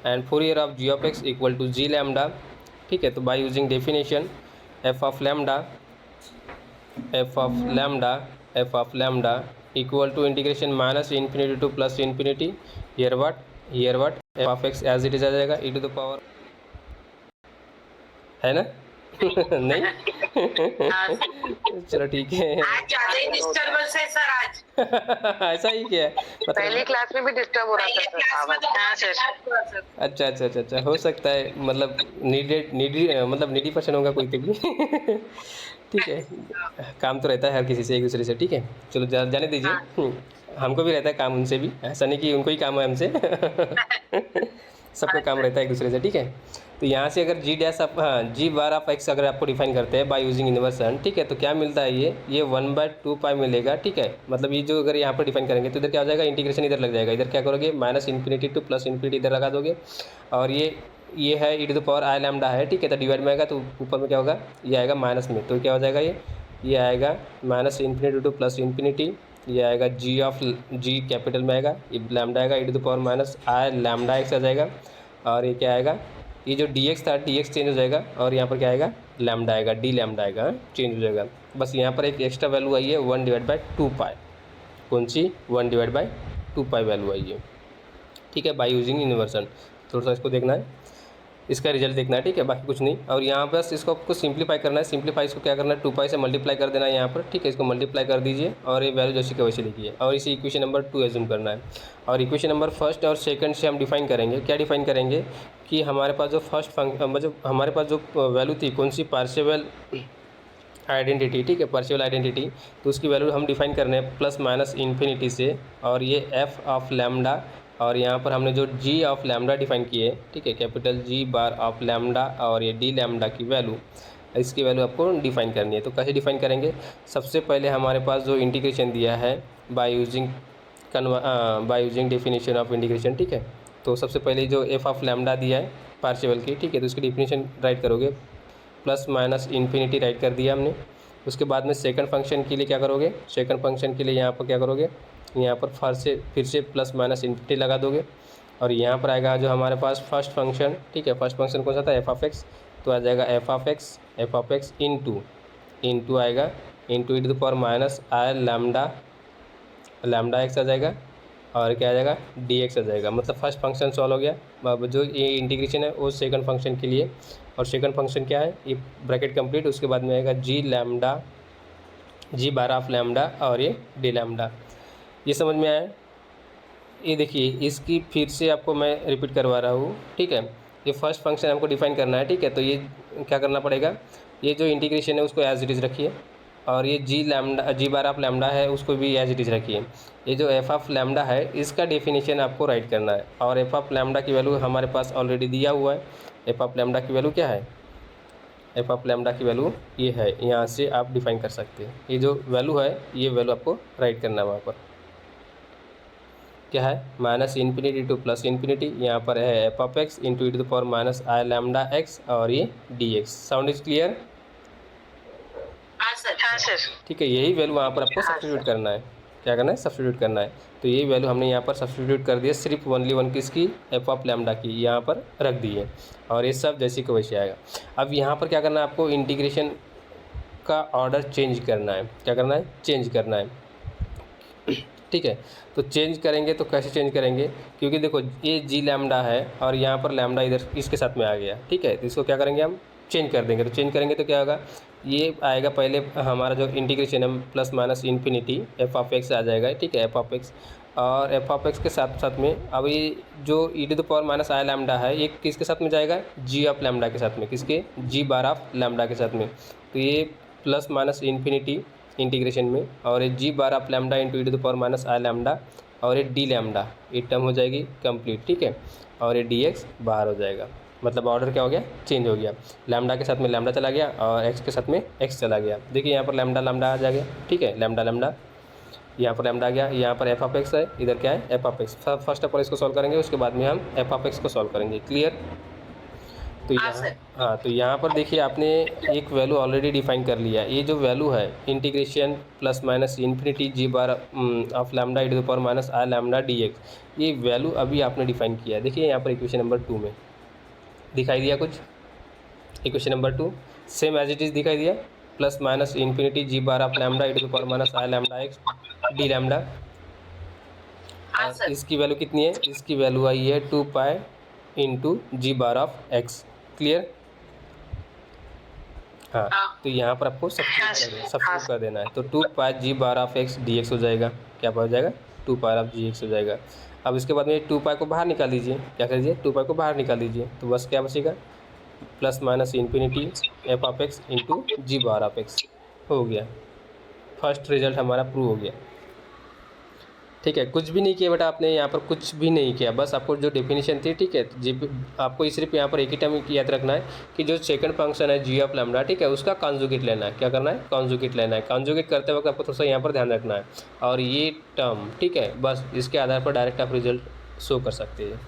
and Fourier of g of x equal to g lambda. ठीक है, तो by using definition, f of lambda, f of lambda, f of lambda equal to integration minus infinity to plus infinity, here what F of x as it is आ जाएगा ई टू द पावर, है ना। नहीं। हाँ सर। चलो ठीक है। आज ज्यादा ही डिस्टर्बेंस है सर आज। ऐसा ही क्या है, पहली मतलब क्लास में भी डिस्टर्ब हो रहा पहले था क्लास में तो हाँ बहुत सर। अच्छा हुआ सर। अच्छा अच्छा अच्छा अच्छा, हो सकता है, मतलब नीडी पर्सन होगा कोई तो भी। ठीक है, काम तो रहता है हर किसी से, एक दूसरे से। ठीक है, चलो जाने दीजिए। हाँ। हमको भी रहता है काम उनसे भी, ऐसा नहीं कि उनको ही काम है हमसे। सबका काम रहता है एक दूसरे से। ठीक है, तो यहाँ से अगर जी डैश आप, हाँ, जी बार ऑफ एक्स अगर आपको डिफाइन करते हैं बाय यूजिंग इन्वर्सन। ठीक है, तो क्या मिलता है, ये 1/2 पाई मिलेगा। ठीक है, मतलब ये जो अगर यहाँ पर डिफाइन करेंगे तो इधर क्या हो जाएगा, इंटीग्रेशन इधर लग जाएगा। इधर क्या करोगे, minus infinity to plus infinity इधर लगा दोगे, और ये है e to the power i lambda है। ठीक है, तो डिवाइड में आएगा तो ऊपर में क्या होगा, ये आएगा माइनस में, तो क्या हो जाएगा, ये आएगा minus infinity to plus infinity, ये आएगा जी कैपिटल में आएगा, ये लैम्डा आएगा e to the power minus I lambda x आ जाएगा, और ये क्या आएगा, ये जो डी एक्स था डी एक्स चेंज हो जाएगा, और यहाँ पर क्या आएगा, लैम्डा आएगा, डी लैम्डा आएगा, चेंज हो जाएगा। बस यहाँ पर एक एक्स्ट्रा वैल्यू आई है 1/2 पाई। कौन सी, 1/2 पाई वैल्यू आई है। ठीक है, बाय यूजिंग इन्वर्सन। थोड़ा सा इसको देखना है, इसका रिजल्ट देखना है। ठीक है, बाकी कुछ नहीं। और यहाँ बस इसको आपको सिंप्लीफाई करना है। सिंप्लीफाई इसको क्या करना है, 2 पाई से मल्टीप्लाई कर देना है यहाँ पर। ठीक है, इसको मल्टीप्लाई कर दीजिए, और ये वैल्यू जैसे कि वैसे लिखिए, और इसे इक्वेशन नंबर 2 एज्यूम करना है। और इक्वेशन नंबर फर्स्ट और सेकंड से हम डिफाइन करेंगे, क्या डिफाइन करेंगे कि हमारे पास जो फर्स्ट फंक्शन, मतलब हमारे पास जो वैल्यू थी, कौन सी, पार्शियल आइडेंटिटी। ठीक है, पार्शियल आइडेंटिटी, तो उसकी वैल्यू हम डिफाइन कर रहे हैं प्लस माइनस इन्फिनिटी से, और ये एफ ऑफ लैम्डा और यहाँ पर हमने जो जी ऑफ लैम्डा डिफाइन किए, ठीक है, capital G bar of lambda और ये डी लैम्डा की वैल्यू, इसकी वैल्यू आपको डिफाइन करनी है। तो कैसे डिफाइन करेंगे? सबसे पहले हमारे पास जो इंटीग्रेशन दिया है bye using definition of integration, ठीक है। तो सबसे पहले जो एफ ऑफ लैम्डा दिया है पार्शियल की, ठीक है, तो उसकी डेफिनेशन राइट करोगे, प्लस माइनस इन्फिनिटी राइट कर दिया हमने। उसके बाद में सेकंड फंक्शन के लिए क्या करोगे? सेकंड फंक्शन के लिए यहाँ पर क्या करोगे? यहाँ पर फिर से प्लस माइनस इन्फिनिटी लगा दोगे, और यहाँ पर आएगा जो हमारे पास फर्स्ट फंक्शन, ठीक है, फर्स्ट फंक्शन कौन सा था? एफ ऑफ एक्स, तो आ जाएगा एफ ऑफ एक्स इंटू आएगा into E to the power minus I lambda x आ जाएगा, और क्या आ जाएगा? डी एक्स आ जाएगा। मतलब फर्स्ट फंक्शन सॉल्व हो गया। अब जो ये इंटीग्रेशन है वो सेकंड फंक्शन के लिए, और सेकंड फंक्शन क्या है? ये ब्रैकेट कंप्लीट, उसके बाद में आएगा जी बार ऑफ लैम्डा और ये डी लैम्डा। ये समझ में आया? ये देखिए, इसकी फिर से आपको मैं रिपीट करवा रहा हूँ, ठीक है। ये फर्स्ट फंक्शन हमको डिफाइन करना है, ठीक है। तो ये क्या करना पड़ेगा? ये जो इंटीग्रेशन है उसको एज इट इज़ रखिए, और ये जी बार ऑफ लैम्डा है उसको भी एज इट इज़ रखिए। ये जो एफ ऑफ लैम्डा है इसका डेफिनेशन आपको राइट करना है, और एफ ऑफ लैम्डा की वैल्यू हमारे पास ऑलरेडी दिया हुआ है। एफ ऑफ लैम्डा की वैल्यू क्या है? एफ ऑफ लैम्डा की वैल्यू ये है, यहाँ से आप डिफाइन कर सकते हैं। ये जो वैल्यू है ये वैल्यू आपको राइट करना है। वहाँ पर क्या है? Minus infinity to plus infinity, यहाँ पर है F of x into E to the power minus I lambda x और ये d x. Sound is clear? हाँ सर। हाँ सर। ठीक है, यही वैल्यू वहाँ पर आपको सब्स्टिट्यूट करना है। क्या करना है? सब्स्टिट्यूट करना है। तो यही वैल्यू हमने यहाँ पर सब्स्टिट्यूट कर दिया, सिर्फ ओनली वन किसकी? एफ ऑफ लैम्डा की यहाँ पर रख दी है, और ये सब जैसे को वैसे आएगा। अब यहाँ पर क्या करना है? आपको इंटीग्रेशन का ऑर्डर चेंज करना है। क्या करना है? चेंज करना है, ठीक है। तो चेंज करेंगे तो कैसे चेंज करेंगे? क्योंकि देखो ये जी लैम्डा है और यहाँ पर लैम्डा इधर इसके साथ में आ गया, ठीक है। तो इसको क्या करेंगे? हम चेंज कर देंगे। तो चेंज करेंगे तो क्या होगा? ये आएगा पहले हमारा जो इंटीग्रेशन है plus minus infinity f of x आ जाएगा, ठीक है, एफ ऑफ एक्स। और एफ ऑफ एक्स के साथ साथ में अब ये जो e to the power minus I lambda है ये किसके साथ में जाएगा? जी ऑफ लैम्डा के साथ में। किसके? जी बार ऑफ लैम्डा के साथ में। तो ये प्लस माइनस इन्फिनिटी इंटीग्रेशन में, और ये g bar of lambda into E to the power minus I lambda और ये डी लैम्डा, ये टर्म हो जाएगी कंप्लीट, ठीक है। और ये डी एक्स बाहर हो जाएगा। मतलब ऑर्डर क्या हो गया? चेंज हो गया। लैम्डा के साथ में लैम्डा चला गया और एक्स के साथ में एक्स चला गया। देखिए यहाँ पर लैम्डा आ जाएगा, ठीक है, लैम्डा यहाँ पर लैम्डा आ गया। यहाँ पर एफ ऑफ एक्स है, इधर क्या है? F of x. First of all इसको सॉल्व करेंगे, उसके बाद में हम एफ ऑफ एक्स को सॉल्व करेंगे। क्लियर? तो यहाँ तो यहाँ पर देखिए आपने एक वैल्यू ऑलरेडी डिफाइन कर लिया। ये जो वैल्यू है integration plus minus infinity g bar of lambda e to the power minus I lambda d x, ये वैल्यू अभी आपने डिफाइन किया है। देखिए यहाँ पर इक्वेशन नंबर 2 में दिखाई दिया कुछ? Equation number 2 same as it is दिखाई दिया, plus minus infinity g bar of lambda e to the power minus I lambda x d lambda. इसकी वैल्यू कितनी है? इसकी वैल्यू आई है 2 pi into g bar of x. Clear? हाँ, तो यहाँ पर आपको सब्स्टिट्यूट कर देना है। तो 2 पाई जी bar of x d x हो जाएगा। क्या हो जाएगा? 2 पाई ऑफ जी एक्स हो जाएगा। अब इसके बाद में 2 पाई को बाहर निकाल दीजिए। क्या कर दीजिए? 2 पाई को बाहर निकाल दीजिए, तो बस क्या बचेगा? Plus minus infinity f of x into g bar of x हो गया। फर्स्ट रिजल्ट हमारा प्रूव हो गया, ठीक है। कुछ भी नहीं किया बेटा आपने, यहाँ पर कुछ भी नहीं किया, बस आपको जो डेफिनेशन थी, ठीक है, जी आपको सिर्फ यहाँ पर एक ही टर्म याद रखना है कि जो सेकंड फंक्शन है जी ऑफ लैम्डा, ठीक है, उसका कॉन्जुगेट लेना है। क्या करना है? कॉन्जुगेट लेना है। कॉन्जुगेट करते वक्त आपको थोड़ा सा यहाँ पर ध्यान रखना है, और ये टर्म, ठीक है, बस इसके आधार पर डायरेक्ट आप रिजल्ट शो कर सकते हैं।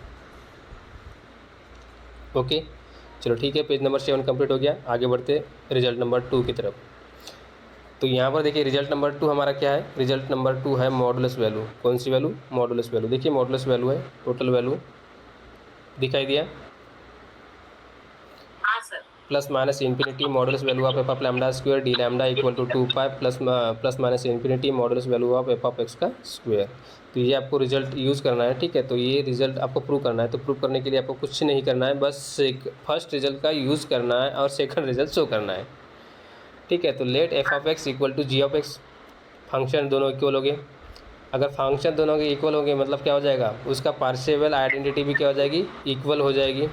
ओके, चलो ठीक है, पेज नंबर 7 कंप्लीट हो गया। आगे बढ़ते रिजल्ट नंबर 2 की तरफ। तो यहाँ पर देखिए रिजल्ट नंबर 2 हमारा क्या है? रिजल्ट नंबर 2 है मॉडुलस वैल्यू। कौन सी वैल्यू? Modulus value. देखिए मॉडुलस वैल्यू है, टोटल वैल्यू दिखाई दिया, plus minus infinity modulus value of F of lambda square d lambda equal to 2 pi plus minus infinity modulus value of F of x का स्क्वायर। तो ये आपको रिजल्ट यूज़ करना है, ठीक है। तो ये रिजल्ट आपको प्रूव करना है। तो प्रूव करने के लिए आपको कुछ नहीं करना है, बस एक फर्स्ट रिजल्ट का यूज़ करना है और सेकंड रिजल्ट शो करना है, ठीक है। तो let F of x equal to g of x, function दोनों इक्वल हो गए। अगर फंक्शन दोनों के इक्वल हो गए मतलब क्या हो जाएगा? उसका पार्शियल आइडेंटिटी भी क्या हो जाएगी? इक्वल हो जाएगी।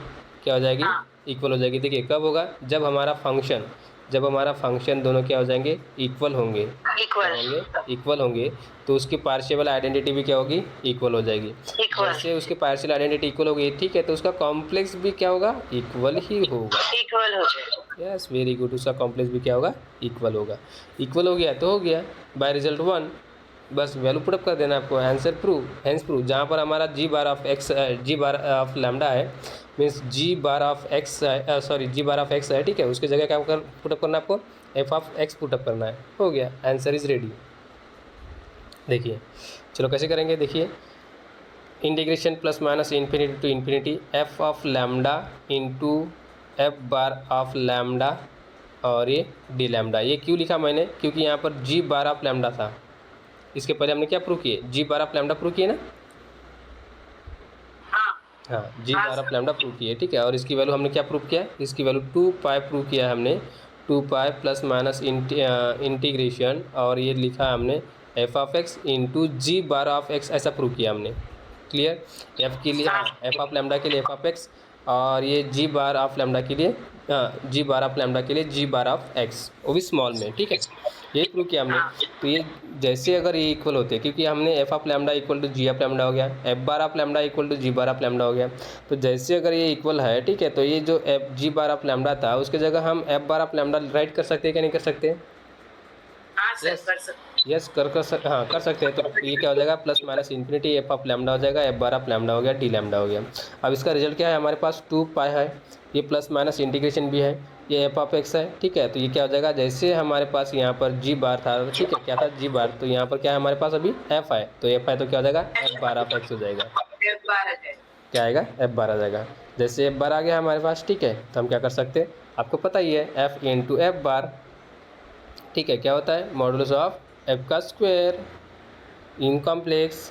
क्या हो जाएगी? इक्वल हो जाएगी। देखिए कब होगा? जब हमारा फंक्शन जब हमारा फंक्शन दोनों क्या हो जाएंगे, इक्वल होंगे, इक्वल इक्वल होंगे तो उसकी पार्शियल आइडेंटिटी भी क्या होगी, इक्वल हो जाएगी। इक्वल जैसे उसकी पार्शियल आइडेंटिटी इक्वल हो गई, ठीक है, तो उसका कॉम्प्लेक्स भी क्या होगा, इक्वल ही होगा। इक्वल हो जाएगा। यस, वेरी गुड, उसका कॉम्प्लेक्स भी क्या होगा, इक्वल होगा। इक्वल हो गया तो हो गया, बाय रिजल्ट 1, बस वैल्यू पुट अप कर देना आपको, आंसर प्रूव, हेंस प्रूव। जहाँ पर हमारा g bar of x, g bar of lambda है, means g bar of x, sorry g bar of x है, ठीक है, उसकी जगह क्या कर पुटअप करना है आपको, एफ ऑफ एक्स पुटअप करना है, हो गया, आंसर इज रेडी। देखिए चलो कैसे करेंगे, देखिए integration plus minus infinity to infinity f of lambda into f bar of lambda और ये डी लैम्डा। ये क्यों लिखा मैंने, क्योंकि यहाँ पर जी बार ऑफ लैम्डा था, इसके पहले हमने क्या प्रूव किए, जी बार ऑफ लैम्डा प्रूव किए ना, हाँ जी बार ऑफ लैम्डा प्रूव किए, ठीक है, और इसकी वैल्यू हमने क्या प्रूव किया, इसकी वैल्यू 2 पाई प्रूव किया हमने, 2 पाई प्लस माइनस इंटीग्रेशन और ये लिखा हमने f of x into g bar of x, ऐसा प्रूव किया हमने। क्लियर, एफ के लिए एफ ऑफ लैम्डा के लिए एफ ऑफ एक्स और ये जी बार ऑफ लैम्डा के लिए, जी बार ऑफ लैम्डा के लिए जी बार ऑफ एक्स, वो भी स्मॉल में, ठीक है, ये प्रूव किया हमने। तो ये जैसे अगर ये इक्वल होते हैं, क्योंकि हमने f of lambda equal to g of lambda हो गया, f bar of lambda equal to g bar of lambda हो गया, तो जैसे अगर ये इक्वल है, ठीक है, तो ये जो F G bar of lambda था उसकी जगह हम F bar of lambda right कर सकते हैं क्या, नहीं कर सकते, यस कर सकते हैं। तो ये क्या हो जाएगा, plus minus infinity f of lambda हो जाएगा, एफ बार ऑफ लैम्डा हो गया, डी लैम्डा हो गया। अब इसका रिजल्ट क्या है, हमारे पास 2 पाई है, ये प्लस माइनस इंटीग्रेशन भी है, ये एफ ऑफ एक्स है, ठीक है, तो ये क्या हो जाएगा, जैसे हमारे पास यहाँ पर जी बार था, ठीक है, क्या था जी बार, तो यहाँ पर क्या है हमारे पास अभी एफ है, तो एफ है तो क्या हो जाएगा, एफ बार ऑफ एक्स हो जाएगा, क्या आएगा, एफ बार आ जाएगा। जैसे एफ बार आ गया हमारे पास, ठीक है, तो हम क्या कर सकते हैं, आपको पता ही है एफ इंटू एफ बार, ठीक है, क्या होता है, मॉडुलस ऑफ एफ का स्क्वायर इन कॉम्प्लेक्स,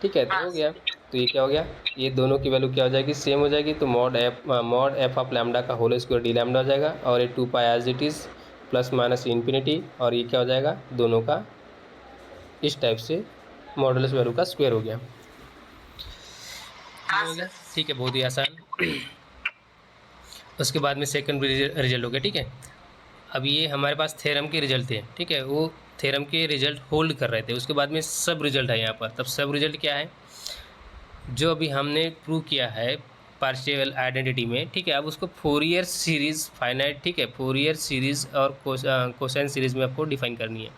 ठीक है, तो हो गया। तो ये क्या हो गया, ये दोनों की वैल्यू क्या हो जाएगी, सेम हो जाएगी, तो मॉड एफ ऑफ लैम्डा का होल स्क्वायर डी लैम्डा हो जाएगा और ये 2 pi as it is plus minus infinity, और ये क्या हो जाएगा, दोनों का इस टाइप से मॉडुलस वैल्यू का स्क्वायर हो गया, ठीक है, बहुत ही आसान। उसके बाद में सेकंड रिजल्ट हो गया, ठीक है। अब ये हमारे पास थ्योरम के रिजल्ट थे, ठीक है, वो थ्योरम के रिजल्ट होल्ड कर रहे थे, उसके बाद में सब रिजल्ट है यहाँ पर। तब सब रिजल्ट क्या है, जो अभी हमने प्रूव किया है पार्शियल आइडेंटिटी में, ठीक है, अब उसको फोरियर सीरीज़ फाइनाइट, ठीक है, फोरियर सीरीज़ और कोसाइन सीरीज़ में आपको डिफाइन करनी है।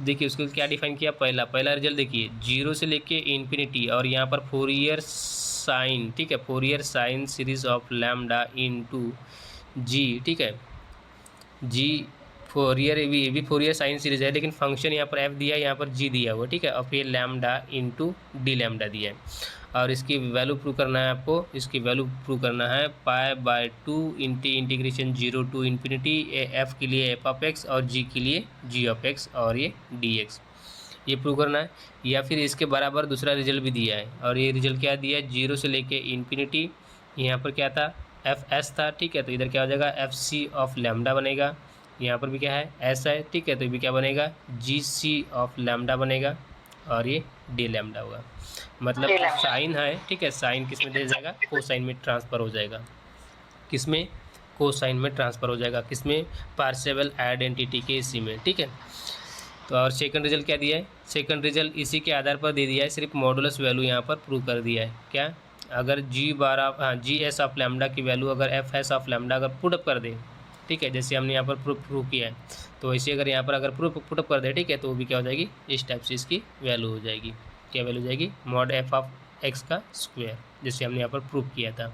देखिए उसको क्या डिफाइन किया, पहला रिजल्ट देखिए, 0 से लेके इन्फिनिटी और यहाँ पर फोरियर साइन, ठीक है, Fourier sine series of lambda into g, ठीक है, जी फोरियर ये भी फोरियर साइन सीरीज है, लेकिन फंक्शन यहाँ पर एफ दिया है, यहाँ पर जी दिया हुआ, ठीक है, और फिर लैम्डा इंटू डी लैम्डा दिया है, और इसकी वैल्यू प्रूव करना है आपको, इसकी वैल्यू प्रूव करना है pi by 2 integration 0 to infinity f के लिए एफ ऑफ एक्स और जी के लिए जी ऑफ एक्स और ये डी एक्स, ये प्रूव करना है। या फिर इसके बराबर दूसरा रिजल्ट भी दिया है, और ये रिजल्ट क्या दिया है, 0 से लेके इन्फिनिटी, यहाँ पर क्या था, एफ एस था, ठीक है, तो इधर क्या हो जाएगा, एफ सी ऑफ लैम्डा बनेगा, यहाँ पर भी क्या है एस है, ठीक है, तो ये भी क्या बनेगा, जी सी ऑफ लैम्डा बनेगा, और ये डी लैम्डा होगा, मतलब साइन है, ठीक है, साइन किस में दे जाएगा, कोसाइन में ट्रांसफ़र हो जाएगा, किस में, कोसाइन में ट्रांसफ़र हो जाएगा, किस में, पार्शियल आइडेंटिटी के इसी में, ठीक है। तो और सेकंड रिजल्ट क्या दिया है, सेकंड रिजल्ट इसी के आधार पर दे दिया है, सिर्फ मॉडुलस वैल्यू यहाँ पर प्रूव कर दिया है, क्या, अगर g bar of g s of lambda की वैल्यू अगर एफ एस ऑफ लैम्डा अगर पुटअप कर दे, ठीक है, जैसे हमने यहाँ पर प्रूव किया है, तो वैसे अगर यहाँ पर अगर पुटअप कर दे, ठीक है, तो वो भी क्या हो जाएगी, इस टाइप से इसकी वैल्यू हो जाएगी, क्या वैल्यू हो जाएगी, मॉड एफ ऑफ एक्स का स्क्वायर, जैसे हमने यहाँ पर प्रूव किया था,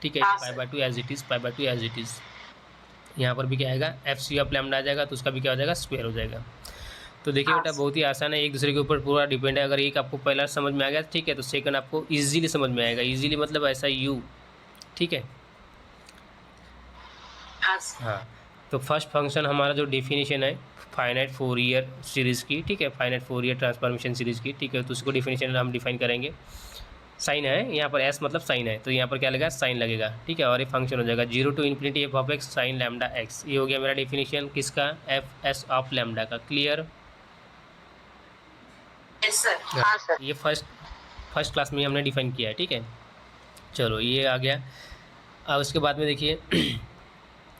ठीक है, pi by 2 as it is, pi by 2 as it is, यहाँ पर भी क्या आएगा, एफ सी ऑफ लैम्डा आ जाएगा, तो उसका भी क्या हो जाएगा, स्क्वायर हो जाएगा। तो देखिए बेटा बहुत ही आसान है, एक दूसरे के ऊपर पूरा डिपेंड है, अगर एक आपको पहला समझ में आ गया, ठीक है, तो सेकंड आपको इजीली समझ में आएगा, इजीली मतलब ऐसा यू, ठीक है, हाँ। तो फर्स्ट फंक्शन हमारा जो डेफिनेशन है फाइनाइट फोरियर सीरीज़ की, ठीक है, फाइनाइट फोरियर ट्रांसफॉर्मेशन सीरीज़ की, ठीक है, तो उसको डेफिनेशन हम डिफाइन करेंगे, साइन है यहाँ पर, एस मतलब साइन है, तो यहाँ पर क्या लगेगा, साइन लगेगा, ठीक है, और ये फंक्शन हो जाएगा 0 to infinity f of x sine lambda x, ये हो गया मेरा डेफिनेशन किसका, एफ एस ऑफ लैम्डा का। क्लियर, हाँ सर, ये फर्स्ट क्लास में हमने डिफाइन किया है, ठीक है, चलो ये आ गया। अब उसके बाद में देखिए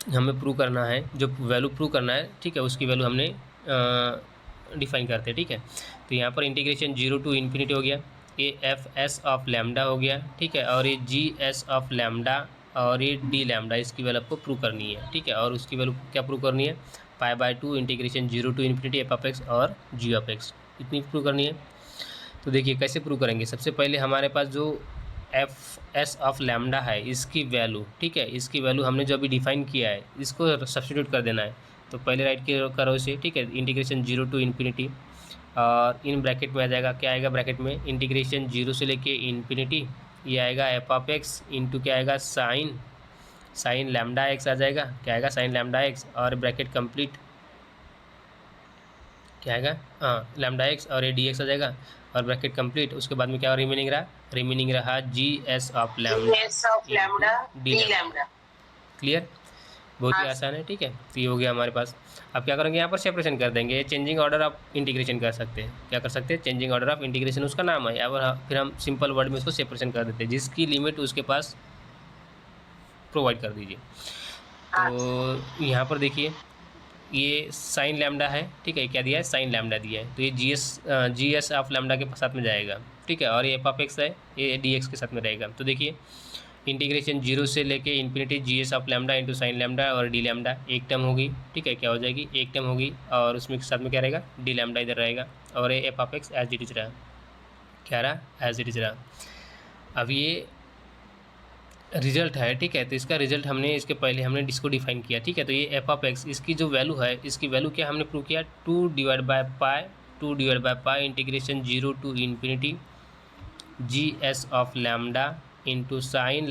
हमें प्रूव करना है, जो वैल्यू प्रूव करना है, ठीक है, उसकी वैल्यू हमने डिफाइन करते हैं, ठीक है। तो यहाँ पर इंटीग्रेशन 0 टू इन्फिनिटी हो गया, ये एफ एस ऑफ लैम्डा हो गया, ठीक है, और ये जी एस ऑफ लैम्डा और ये डी लैम्डा, इसकी वैल्यू आपको प्रूव करनी है, ठीक है। और उसकी वैल्यू क्या प्रूव करनी है, pi by 2 integration 0 to infinity f of x और जी ऑफ एक्स, इतनी प्रूव करनी है। तो देखिए कैसे प्रूव करेंगे। सबसे पहले हमारे पास जो एफ एस ऑफ लैम्डा है इसकी वैल्यू, ठीक है, इसकी वैल्यू हमने जो अभी डिफाइन किया है इसको सब्स्टिट्यूट कर देना है। तो पहले राइट करो इसे, ठीक है, इंटीग्रेशन 0 टू इन्फिनिटी और इन ब्रैकेट में आ जाएगा, क्या आएगा ब्रैकेट में, इंटीग्रेशन 0 से लेके इन्फिनिटी, ये आएगा एफ ऑफ एक्स इंटू क्या आएगा साइन लैम्डा एक्स आ जाएगा, क्या आएगा साइन लैम्डा एक्स, और ब्रैकेट कंप्लीट क्या आएगा, हाँ लैम्डा एक्स और ये डी एक्स आ जाएगा, और ब्रैकेट कंप्लीट। उसके बाद में क्या रिमेनिंग रहा जी s of lambda D lambda. Clear, बहुत ही आसान है, ठीक है। तो ये हो गया हमारे पास। अब क्या करेंगे, यहाँ पर सेपरेशन कर देंगे, चेंजिंग ऑर्डर ऑफ इंटीग्रेशन कर सकते हैं, क्या कर सकते हैं, चेंजिंग ऑर्डर ऑफ इंटीग्रेशन उसका नाम है, और फिर हम सिंपल वर्ड में उसको सेपरेशन कर देते हैं, जिसकी लिमिट उसके पास प्रोवाइड कर दीजिए। तो यहाँ पर देखिए ये साइन लैम्डा है, ठीक है, क्या दिया है, साइन लैम्डा दिया है, तो ये जी एस ऑफ लैम्डा के साथ में जाएगा, ठीक है, और ये एफ ऑफ एक्स है, ये डी एक्स के साथ में रहेगा। तो देखिए इंटीग्रेशन 0 से लेके infinity g s of lambda into sine lambda और डी लैम्डा, एक टर्म होगी, ठीक है, क्या हो जाएगी, एक टर्म होगी, और उसमें के साथ में क्या रहेगा, डी लैम्डा इधर रहेगा, और ये f of x as it is रहा, क्या रहा, एज इट इज रहा। अब ये रिजल्ट है, ठीक है, तो इसका रिजल्ट हमने इसके पहले हमने इसको डिफाइन किया, ठीक है। तो ये एफ ऑफ एक्स, इसकी जो वैल्यू है, इसकी वैल्यू क्या हमने प्रूव किया, 2 divide by pi integration 0 to infinity g s of lambda into sine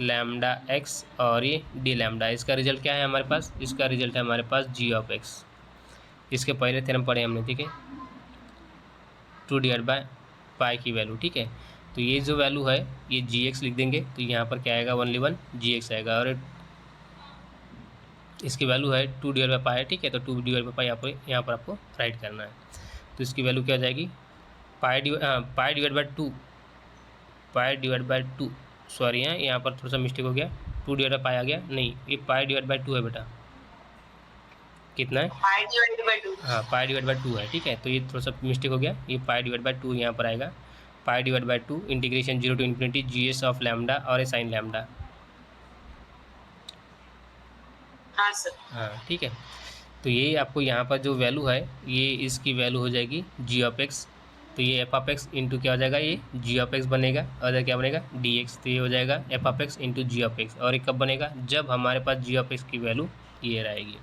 lambda x और ये डी लैम्डा। इसका रिजल्ट क्या है हमारे पास, इसका रिजल्ट है हमारे पास जी ऑफ एक्स। इसके पहले थ्योरम पढ़े हमने, ठीक है, 2 डिवाइड बाय पाई की वैल्यू, ठीक है। तो ये जो वैल्यू है ये जी एक्स लिख देंगे, तो यहाँ पर क्या आएगा, 1 जी एक्स आएगा, और इसकी वैल्यू है 2 डिवाइड बाय पाई है, ठीक है, तो 2 डिवाइड बाय पाई यहाँ पर आपको राइट करना है। तो इसकी वैल्यू क्या हो जाएगी, पाई डिवाइड बाय टू, सॉरी यहाँ पर थोड़ा सा मिस्टेक हो गया, 2 डिवाइड बाय पाई आ गया, नहीं ये पाई डिवाइड बाय 2 है बेटा, कितना है, पाई डिवाइड बाय 2, हाँ पाई डिवाइड बाय 2 है, ठीक है। तो ये थोड़ा सा मिस्टेक हो गया, ये पाई डिवाइड बाय 2 यहाँ पर आएगा, pi divide by 2 integration 0 to infinity g s of lambda और ए साइन लैम्डा, हाँ सर, हाँ ठीक है। तो ये आपको यहाँ पर जो वैल्यू है ये इसकी वैल्यू हो जाएगी जी ऑफ एक्स, तो ये एफ ऑफ एक्स इंटू क्या हो जाएगा, ये जी ऑफ एक्स बनेगा, और क्या बनेगा, डी एक्स, तो ये हो जाएगा F of x into g of x, और ये कब बनेगा, जब हमारे पास जी ऑफ एक्स की वैल्यू ये रहेगी।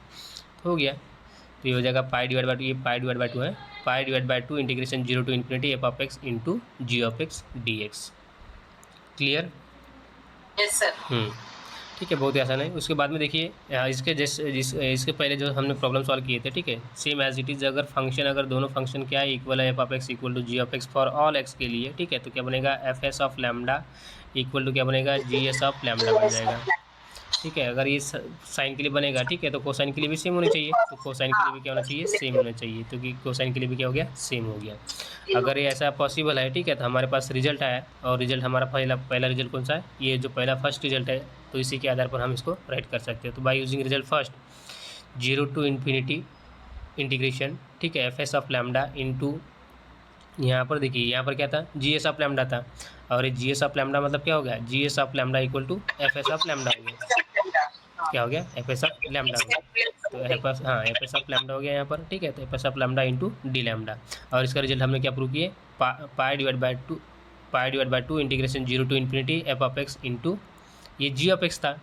तो हो गया, तो ये हो जाएगा पाई डिवाइड बाय 2, ये पाई डिवाइड बाय 2 है, pi divide by 2 integration 0 to infinity f of x into g of x d x. Clear, yes sir, ठीक है, बहुत ही आसान है। उसके बाद में देखिए इसके पहले जो हमने प्रॉब्लम सॉल्व किए थे, ठीक है, सेम एज इट इज़, अगर दोनों फंक्शन क्या है इक्वल है, F of x equal to g of x for all x के लिए, ठीक है, तो क्या बनेगा, f S of lambda equal to क्या बनेगा, जी एस ऑफ लैम्डा बन जाएगा, ठीक है। अगर ये साइन के लिए बनेगा, ठीक है, तो कोसाइन के लिए भी सेम होनी चाहिए, तो कोसाइन के लिए भी क्या होना चाहिए, सेम होना चाहिए, तो कि कोसाइन के लिए भी क्या हो गया, सेम हो गया। अगर ये ऐसा पॉसिबल है, ठीक है, तो हमारे पास रिजल्ट आया, और रिजल्ट हमारा पहला रिजल्ट कौन सा है, ये जो पहला फर्स्ट रिजल्ट है, तो इसी के आधार पर हम इसको राइट कर सकते हैं। तो by using result first 0 to infinity integration, ठीक है, F S of lambda into, यहाँ पर देखिए यहाँ पर क्या था, जी एस ऑफ लैम्डा था, और ये जी एस ऑफ लैम्डा मतलब क्या हो गया, g s of lambda equal to f S of lambda हो गया, क्या हो गया, एफ एस ऑफ लैम्डा हो गया, तो एफ एस ऑफ लैम्डा हो गया यहाँ पर, ठीक है, तो f S of lambda into d lambda, और इसका रिजल्ट हमने क्या प्रूव किए, pi divide by 2 integration 0 to infinity f of x into, ये जी ऑफ एक्स था,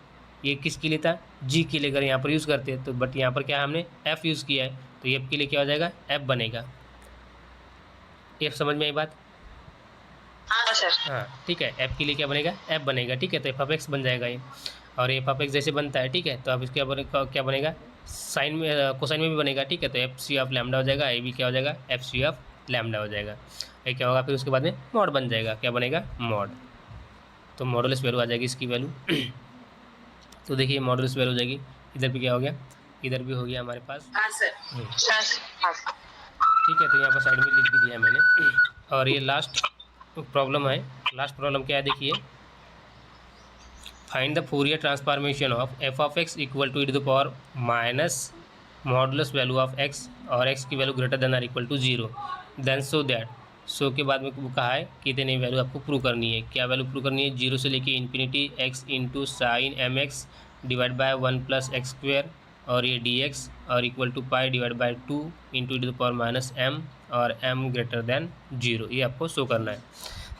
ये किसके लिए था, जी के लिए, अगर यहाँ पर यूज़ करते हैं तो, बट यहाँ पर क्या हमने एफ यूज़ किया है, तो एफ के लिए क्या हो जाएगा, एफ बनेगा। एफ समझ में आई बात, हाँ सर, हाँ ठीक है, एफ के लिए क्या बनेगा, एफ बनेगा, ठीक है, तो एफ ऑफ एक्स बन जाएगा ये, और एफ ऑफ एक्स जैसे बनता है, ठीक है, तो अब इसके क्या बनेगा, साइन में कोसाइन में भी बनेगा, ठीक है, तो एफ सी ऑफ लैम्डा हो जाएगा, ये भी क्या हो जाएगा, एफ सी ऑफ लैम्डा हो जाएगा, ये क्या होगा, फिर उसके बाद में मॉड बन जाएगा, क्या बनेगा, मॉड, तो मॉडुलस वैल्यू आ जाएगी इसकी वैल्यू। तो देखिए मॉडुलस वैल्यू हो जाएगी, इधर भी क्या हो गया, इधर भी हो गया हमारे पास, हाँ सर, ठीक है, तो यहाँ पर साइड में लिख भी दिया मैंने। और ये लास्ट प्रॉब्लम है, लास्ट प्रॉब्लम क्या है देखिए, find the Fourier transformation of F of x equal to e to the power minus modulus value of x और एक्स की वैल्यू greater than or equal to 0 then so that. So के बाद में कहा है कि इतनी वैल्यू आपको प्रूव करनी है। क्या वैल्यू प्रूव करनी है? 0 से लेके infinity x into sine m x divide by 1 plus x square और ये डी एक्स और equal to pi divide by 2 into the power minus m और एम ग्रेटर देन 0, ये आपको शो करना है।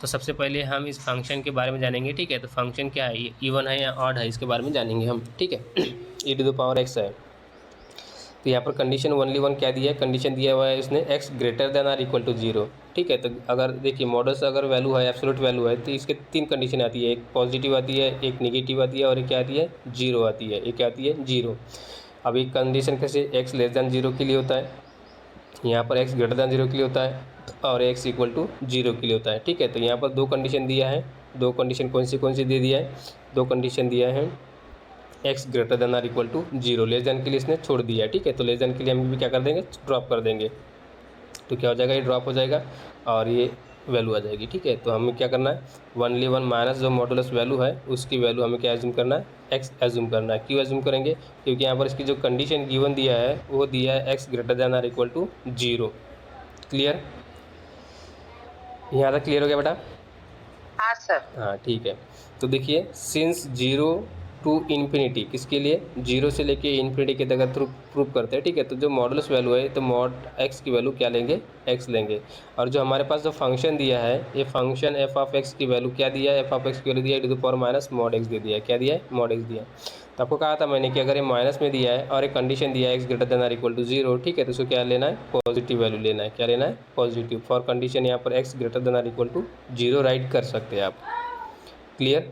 तो सबसे पहले हम इस फंक्शन के बारे में जानेंगे, ठीक है। तो फंक्शन क्या है, ये इवन है या ऑड है, इसके बारे में जानेंगे हम, ठीक है। E to the power x है, तो यहाँ पर कंडीशन ओनली वन क्या दिया है, कंडीशन दिया हुआ है इसने x greater than or equal to 0, ठीक है। तो अगर देखिए मॉडल्स अगर वैल्यू है, एब्सोल्यूट वैल्यू है, तो इसके 3 कंडीशन आती है, एक पॉजिटिव आती है, एक नेगेटिव आती है और एक क्या आती है, 0 आती है। एक क्या आती है, 0। अब एक कंडीशन कैसे, एक्स लेस दैन 0 के लिए होता है, यहाँ पर एक्स ग्रेटर दैन 0 के लिए होता है और एक्स इक्वल टू 0 के लिए होता है, ठीक है। तो यहाँ पर 2 कंडीशन दिया है। 2 कंडीशन कौन सी दे दिया है? 2 कंडीशन दिया है x greater than or equal to 0, less than के लिए इसने छोड़ दिया है, ठीक है। तो लेस देन के लिए हम भी क्या कर देंगे, ड्रॉप कर देंगे। तो क्या हो जाएगा, ये ड्रॉप हो जाएगा और ये वैल्यू आ जाएगी, ठीक है। तो हमें क्या करना है, ओनली वन माइनस जो मॉडुलस वैल्यू है उसकी वैल्यू हमें क्या एज्यूम करना है, एक्स एज्यूम करना है। क्यों एज्यूम करेंगे? क्योंकि यहाँ पर इसकी जो कंडीशन गिवन दिया है वो दिया है x greater than or equal to 0। Clear? यहाँ तक क्लियर हो गया बेटा? हाँ सर। हाँ ठीक है। तो देखिए सिंस 0 टू इन्फिनिटी, किसके लिए, 0 से लेके इन्फिनिटी के तक प्रूव करते हैं, ठीक है। तो जो मॉडुलस वैल्यू है तो मॉड एक्स की वैल्यू क्या लेंगे, एक्स लेंगे। और जो हमारे पास जो फंक्शन दिया है, ये फंक्शन एफ ऑफ एक्स की वैल्यू क्या दिया है, एफ ऑफ एक्स की वैल्यू दिया है to the power minus mod x दे दिया है। क्या दिया है, मॉड एक्स दिया। तो आपको कहा था मैंने कि अगर ये माइनस में दिया है और एक कंडीशन दिया है x greater than or equal to 0, ठीक है। तो उसको क्या लेना है, पॉजिटिव वैल्यू लेना है। क्या लेना है, पॉजिटिव। फॉर कंडीशन यहाँ पर x greater than or equal to 0 write कर सकते हैं आप। क्लियर?